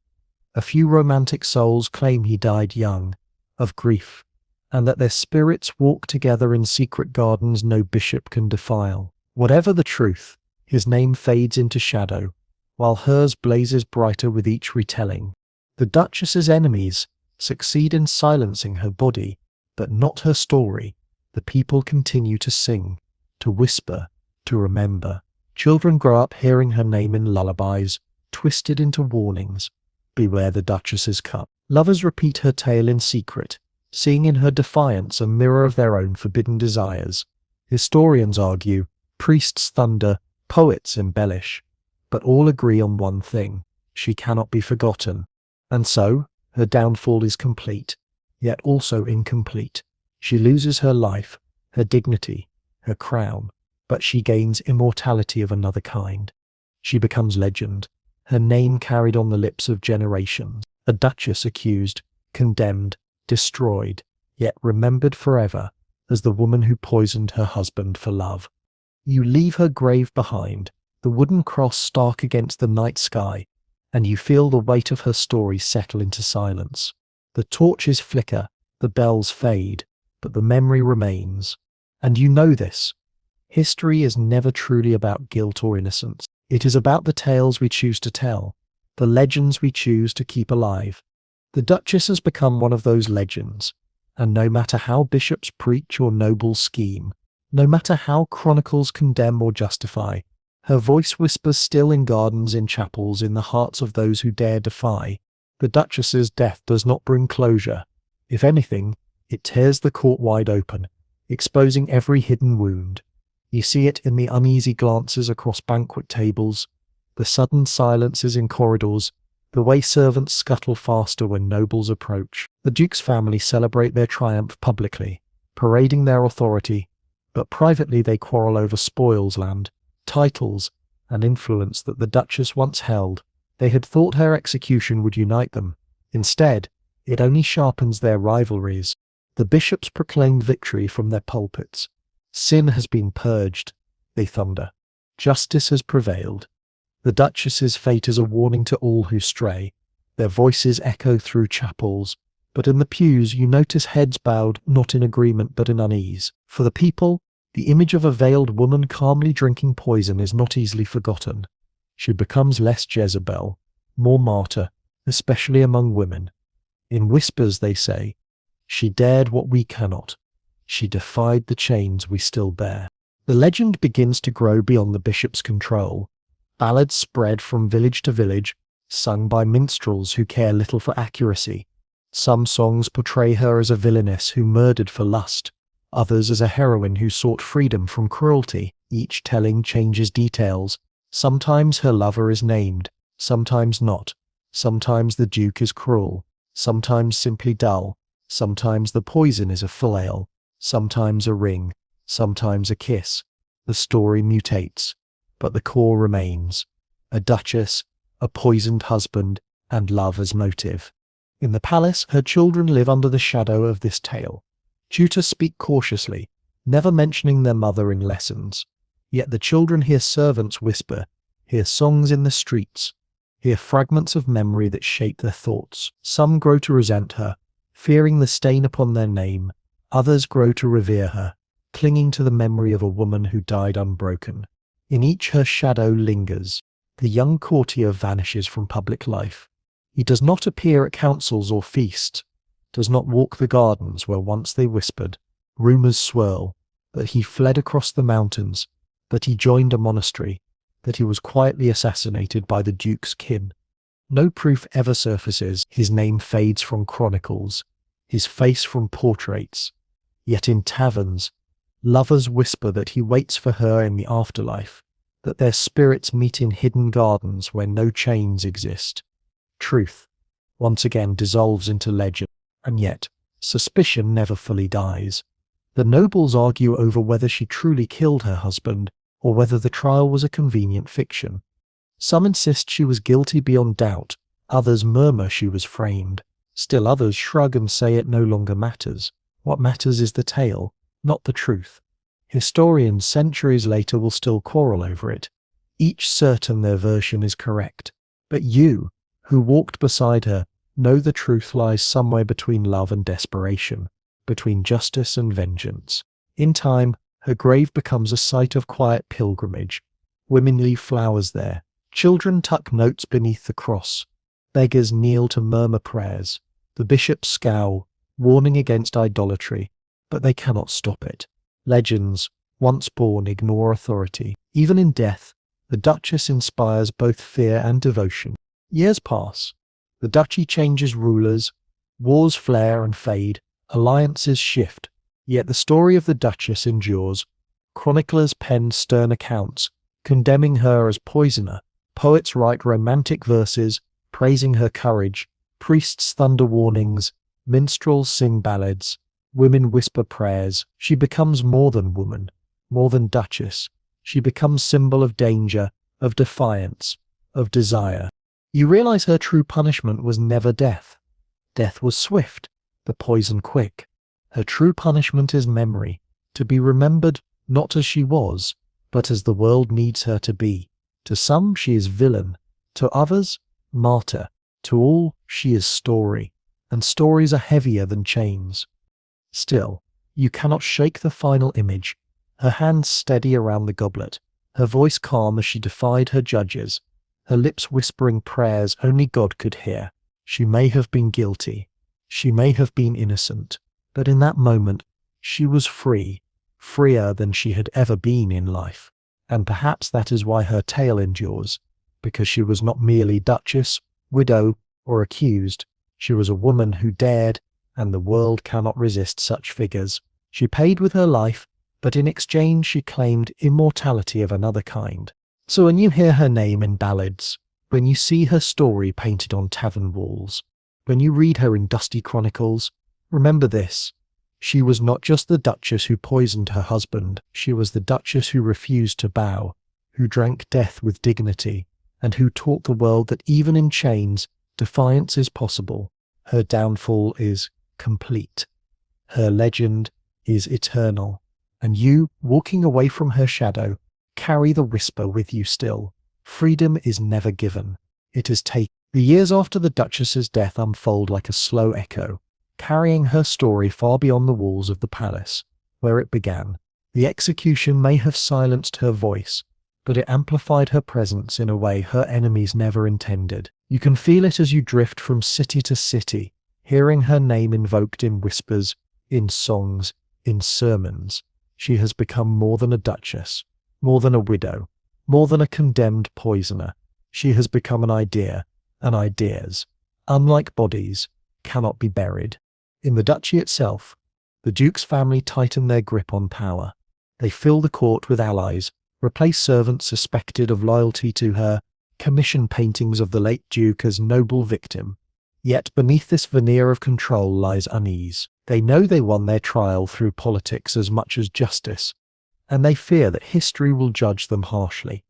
Speaker 1: A few romantic souls claim he died young, of grief, and that their spirits walk together in secret gardens no bishop can defile. Whatever the truth, his name fades into shadow, while hers blazes brighter with each retelling. The Duchess's enemies succeed in silencing her body, but not her story. The people continue to sing, to whisper, to remember. Children grow up hearing her name in lullabies, twisted into warnings. Beware the Duchess's cup. Lovers repeat her tale in secret, seeing in her defiance a mirror of their own forbidden desires. Historians argue, priests thunder, poets embellish, but all agree on one thing: she cannot be forgotten. And so, her downfall is complete, yet also incomplete. She loses her life, her dignity, her crown, but she gains immortality of another kind. She becomes legend, her name carried on the lips of generations. A duchess accused, condemned, destroyed, yet remembered forever as the woman who poisoned her husband for love. You leave her grave behind, the wooden cross stark against the night sky, and you feel the weight of her story settle into silence. The torches flicker, the bells fade, but the memory remains. And you know this. History is never truly about guilt or innocence. It is about the tales we choose to tell, the legends we choose to keep alive. The Duchess has become one of those legends, and no matter how bishops preach or nobles scheme, no matter how chronicles condemn or justify, her voice whispers still in gardens, in chapels, in the hearts of those who dare defy. The Duchess's death does not bring closure. If anything, it tears the court wide open, exposing every hidden wound. You see it in the uneasy glances across banquet tables, the sudden silences in corridors, the way servants scuttle faster when nobles approach. The Duke's family celebrate their triumph publicly, parading their authority, but privately they quarrel over spoils, land, titles, and influence that the Duchess once held. They had thought her execution would unite them. Instead, it only sharpens their rivalries. The bishops proclaimed victory from their pulpits. Sin has been purged, they thunder. Justice has prevailed. The Duchess's fate is a warning to all who stray. Their voices echo through chapels, but in the pews you notice heads bowed not in agreement but in unease. For the people, the image of a veiled woman calmly drinking poison is not easily forgotten. She becomes less Jezebel, more martyr, especially among women. In whispers they say, "She dared what we cannot. She defied the chains we still bear." The legend begins to grow beyond the bishop's control. Ballads spread from village to village, sung by minstrels who care little for accuracy. Some songs portray her as a villainess who murdered for lust. others as a heroine who sought freedom from cruelty. Each telling changes details. Sometimes her lover is named, sometimes not. Sometimes the Duke is cruel, sometimes simply dull. Sometimes the poison is a flail, sometimes a ring, sometimes a kiss. The story mutates, but the core remains. A duchess, a poisoned husband, and love as motive. In the palace, her children live under the shadow of this tale. Tutors speak cautiously, never mentioning their mother in lessons. Yet the children hear servants whisper, hear songs in the streets, hear fragments of memory that shape their thoughts. Some grow to resent her, fearing the stain upon their name. Others grow to revere her, clinging to the memory of a woman who died unbroken. In each her shadow lingers. The young courtier vanishes from public life. He does not appear at councils or feasts, does not walk the gardens where once they whispered. Rumours swirl, that he fled across the mountains, that he joined a monastery, that he was quietly assassinated by the Duke's kin. No proof ever surfaces. His name fades from chronicles, his face from portraits. Yet in taverns, lovers whisper that he waits for her in the afterlife, that their spirits meet in hidden gardens where no chains exist. Truth, once again, dissolves into legend, and yet suspicion never fully dies. The nobles argue over whether she truly killed her husband, or whether the trial was a convenient fiction. Some insist she was guilty beyond doubt, others murmur she was framed. Still others shrug and say it no longer matters. What matters is the tale, not the truth. Historians centuries later will still quarrel over it, each certain their version is correct. But you, who walked beside her, know the truth lies somewhere between love and desperation, between justice and vengeance. In time, her grave becomes a site of quiet pilgrimage. Women leave flowers there. Children tuck notes beneath the cross. Beggars kneel to murmur prayers. The bishops scowl, warning against idolatry, but they cannot stop it. Legends, once born, ignore authority. Even in death, the Duchess inspires both fear and devotion. Years pass. The duchy changes rulers, wars flare and fade, alliances shift. Yet the story of the Duchess endures. Chroniclers pen stern accounts, condemning her as poisoner. Poets write romantic verses, praising her courage. Priests thunder warnings. Minstrels sing ballads. Women whisper prayers. She becomes more than woman, more than duchess. She becomes symbol of danger, of defiance, of desire. You realize her true punishment was never death. Death was swift, the poison quick. Her true punishment is memory, to be remembered not as she was, but as the world needs her to be. To some she is villain, to others martyr, to all she is story, and stories are heavier than chains. Still, you cannot shake the final image, her hands steady around the goblet, her voice calm as she defied her judges, her lips whispering prayers only God could hear. She may have been guilty, she may have been innocent, but in that moment she was free, freer than she had ever been in life. And perhaps that is why her tale endures, because she was not merely duchess, widow, or accused. She was a woman who dared, and the world cannot resist such figures. She paid with her life, but in exchange she claimed immortality of another kind. So when you hear her name in ballads, when you see her story painted on tavern walls, when you read her in dusty chronicles, remember this. She was not just the duchess who poisoned her husband, she was the duchess who refused to bow, who drank death with dignity, and who taught the world that even in chains, defiance is possible. Her downfall is complete. Her legend is eternal. And you, walking away from her shadow, carry the whisper with you still. Freedom is never given. It is taken. The years after the Duchess's death unfold like a slow echo, carrying her story far beyond the walls of the palace, where it began. The execution may have silenced her voice, but it amplified her presence in a way her enemies never intended. You can feel it as you drift from city to city, hearing her name invoked in whispers, in songs, in sermons. She has become more than a duchess, more than a widow, more than a condemned poisoner. She has become an idea, and ideas, unlike bodies, cannot be buried. In the duchy itself, The Duke's family tighten their grip on power. They fill the court with allies, replace servants suspected of loyalty to her, commission paintings of the late Duke as noble victim. Yet beneath this veneer of control lies unease. They know they won their trial through politics as much as justice, and they fear that history will judge them harshly.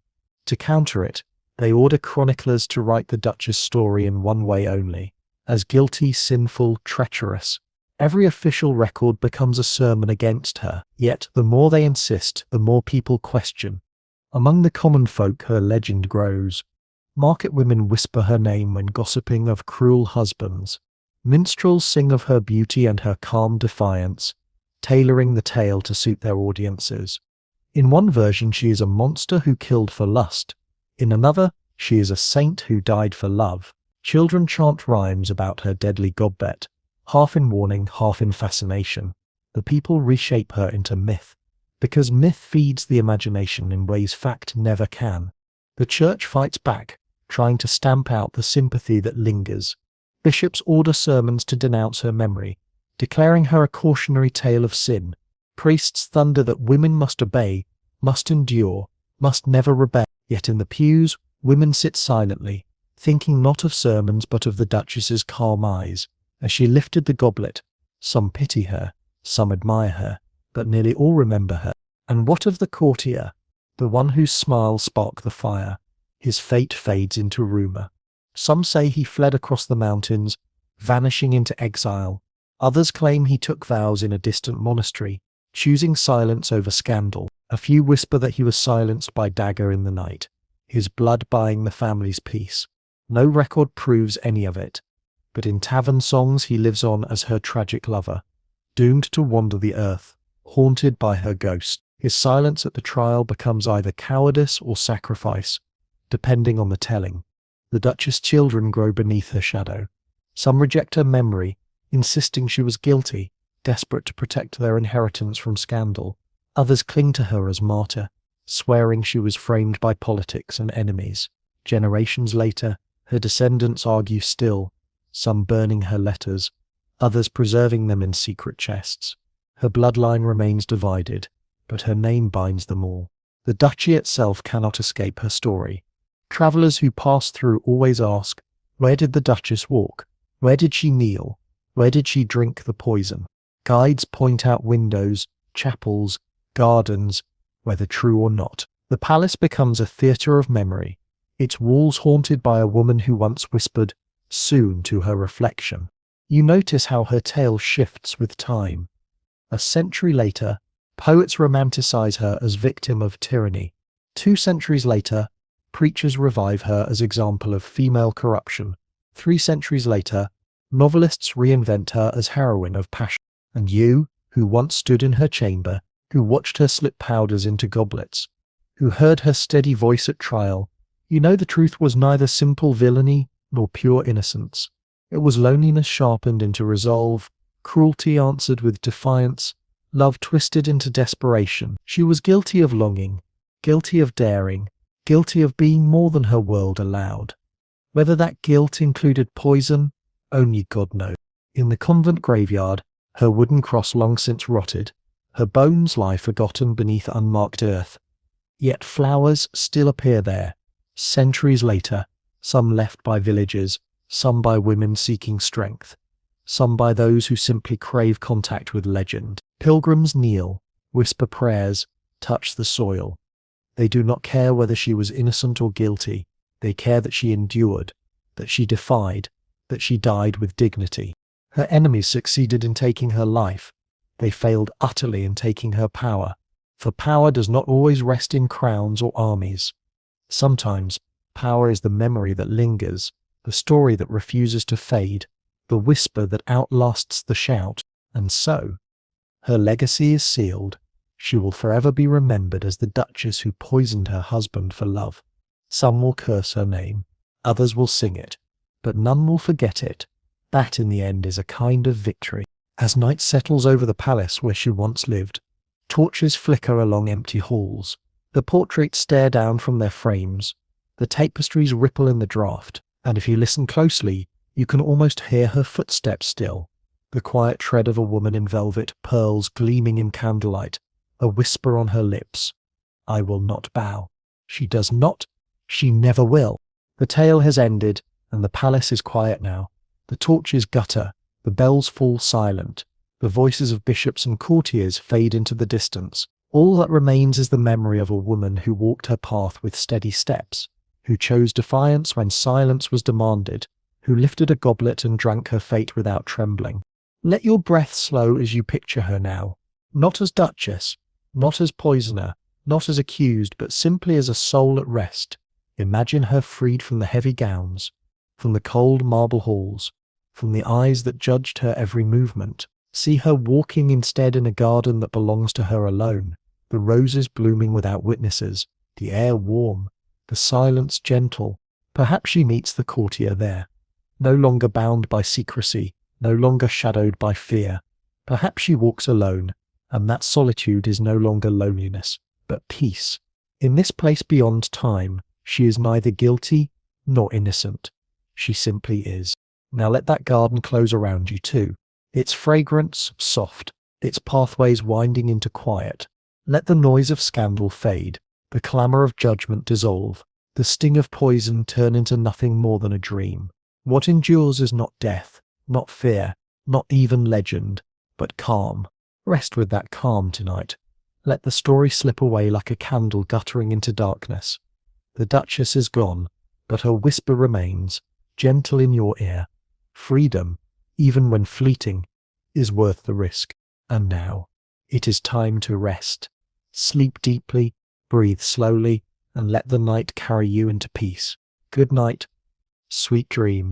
Speaker 1: To counter it, they order chroniclers to write the Duchess' story in one way only, as guilty, sinful, treacherous. Every official record becomes a sermon against her, yet the more they insist, the more people question. Among the common folk her legend grows. Market women whisper her name when gossiping of cruel husbands. Minstrels sing of her beauty and her calm defiance, tailoring the tale to suit their audiences. In one version she is a monster who killed for lust. In another, she is a saint who died for love. Children chant rhymes about her deadly goblet, half in warning, half in fascination. The people reshape her into myth, because myth feeds the imagination in ways fact never can. The church fights back, trying to stamp out the sympathy that lingers. Bishops order sermons to denounce her memory, declaring her a cautionary tale of sin. Priests thunder that women must obey, must endure, must never rebel. Yet in the pews, women sit silently, thinking not of sermons but of the Duchess's calm eyes. As she lifted the goblet, some pity her, some admire her, but nearly all remember her. And what of the courtier, the one whose smile sparked the fire? His fate fades into rumour. Some say he fled across the mountains, vanishing into exile. Others claim he took vows in a distant monastery, choosing silence over scandal. A few whisper that he was silenced by dagger in the night, his blood buying the family's peace. No record proves any of it, but in tavern songs he lives on as her tragic lover, doomed to wander the earth, haunted by her ghost. His silence at the trial becomes either cowardice or sacrifice, depending on the telling. The Duchess' children grow beneath her shadow. Some reject her memory, insisting she was guilty, desperate to protect their inheritance from scandal. Others cling to her as martyr, swearing she was framed by politics and enemies. Generations later, her descendants argue still, some burning her letters, others preserving them in secret chests. Her bloodline remains divided, but her name binds them all. The duchy itself cannot escape her story. Travellers who pass through always ask, where did the Duchess walk? Where did she kneel? Where did she drink the poison? Guides point out windows, chapels, gardens, whether true or not. The palace becomes a theatre of memory, its walls haunted by a woman who once whispered, soon, to her reflection. You notice how her tale shifts with time. A century later, poets romanticize her as victim of tyranny. 2 centuries later, preachers revive her as example of female corruption. 3 centuries later, novelists reinvent her as heroine of passion. And you, who once stood in her chamber, who watched her slip powders into goblets, who heard her steady voice at trial, you know the truth was neither simple villainy nor pure innocence. It was loneliness sharpened into resolve, cruelty answered with defiance, love twisted into desperation. She was guilty of longing, guilty of daring, guilty of being more than her world allowed. Whether that guilt included poison, only God knows. In the convent graveyard, her wooden cross long since rotted, her bones lie forgotten beneath unmarked earth. Yet flowers still appear there, centuries later, some left by villagers, some by women seeking strength, some by those who simply crave contact with legend. Pilgrims kneel, whisper prayers, touch the soil. They do not care whether she was innocent or guilty. They care that she endured, that she defied, that she died with dignity. Her enemies succeeded in taking her life. They failed utterly in taking her power, for power does not always rest in crowns or armies. Sometimes, power is the memory that lingers, the story that refuses to fade, the whisper that outlasts the shout. And so, her legacy is sealed. She will forever be remembered as the Duchess who poisoned her husband for love. Some will curse her name, others will sing it, but none will forget it. That in the end is a kind of victory. As night settles over the palace where she once lived, torches flicker along empty halls. The portraits stare down from their frames. The tapestries ripple in the draught, and if you listen closely, you can almost hear her footsteps still. the quiet tread of a woman in velvet, pearls gleaming in candlelight, a whisper on her lips. I will not bow. She does not. She never will. The tale has ended, and the palace is quiet now. The torches gutter, the bells fall silent, the voices of bishops and courtiers fade into the distance. All that remains is the memory of a woman who walked her path with steady steps, who chose defiance when silence was demanded, who lifted a goblet and drank her fate without trembling. Let your breath slow as you picture her now, not as Duchess, not as poisoner, not as accused, but simply as a soul at rest. Imagine her freed from the heavy gowns, from the cold marble halls, from the eyes that judged her every movement. See her walking instead in a garden that belongs to her alone, the roses blooming without witnesses, the air warm, the silence gentle. Perhaps she meets the courtier there, no longer bound by secrecy, no longer shadowed by fear. Perhaps she walks alone, and that solitude is no longer loneliness, but peace. In this place beyond time, she is neither guilty nor innocent. She simply is. Now let that garden close around you too, its fragrance soft, its pathways winding into quiet. Let the noise of scandal fade, the clamour of judgment dissolve, the sting of poison turn into nothing more than a dream. What endures is not death, not fear, not even legend, but calm. Rest with that calm tonight. Let the story slip away like a candle guttering into darkness. The Duchess is gone, but her whisper remains, gentle in your ear. Freedom, even when fleeting, is worth the risk. And now, it is time to rest. Sleep deeply, breathe slowly, and let the night carry you into peace. Good night, sweet dream.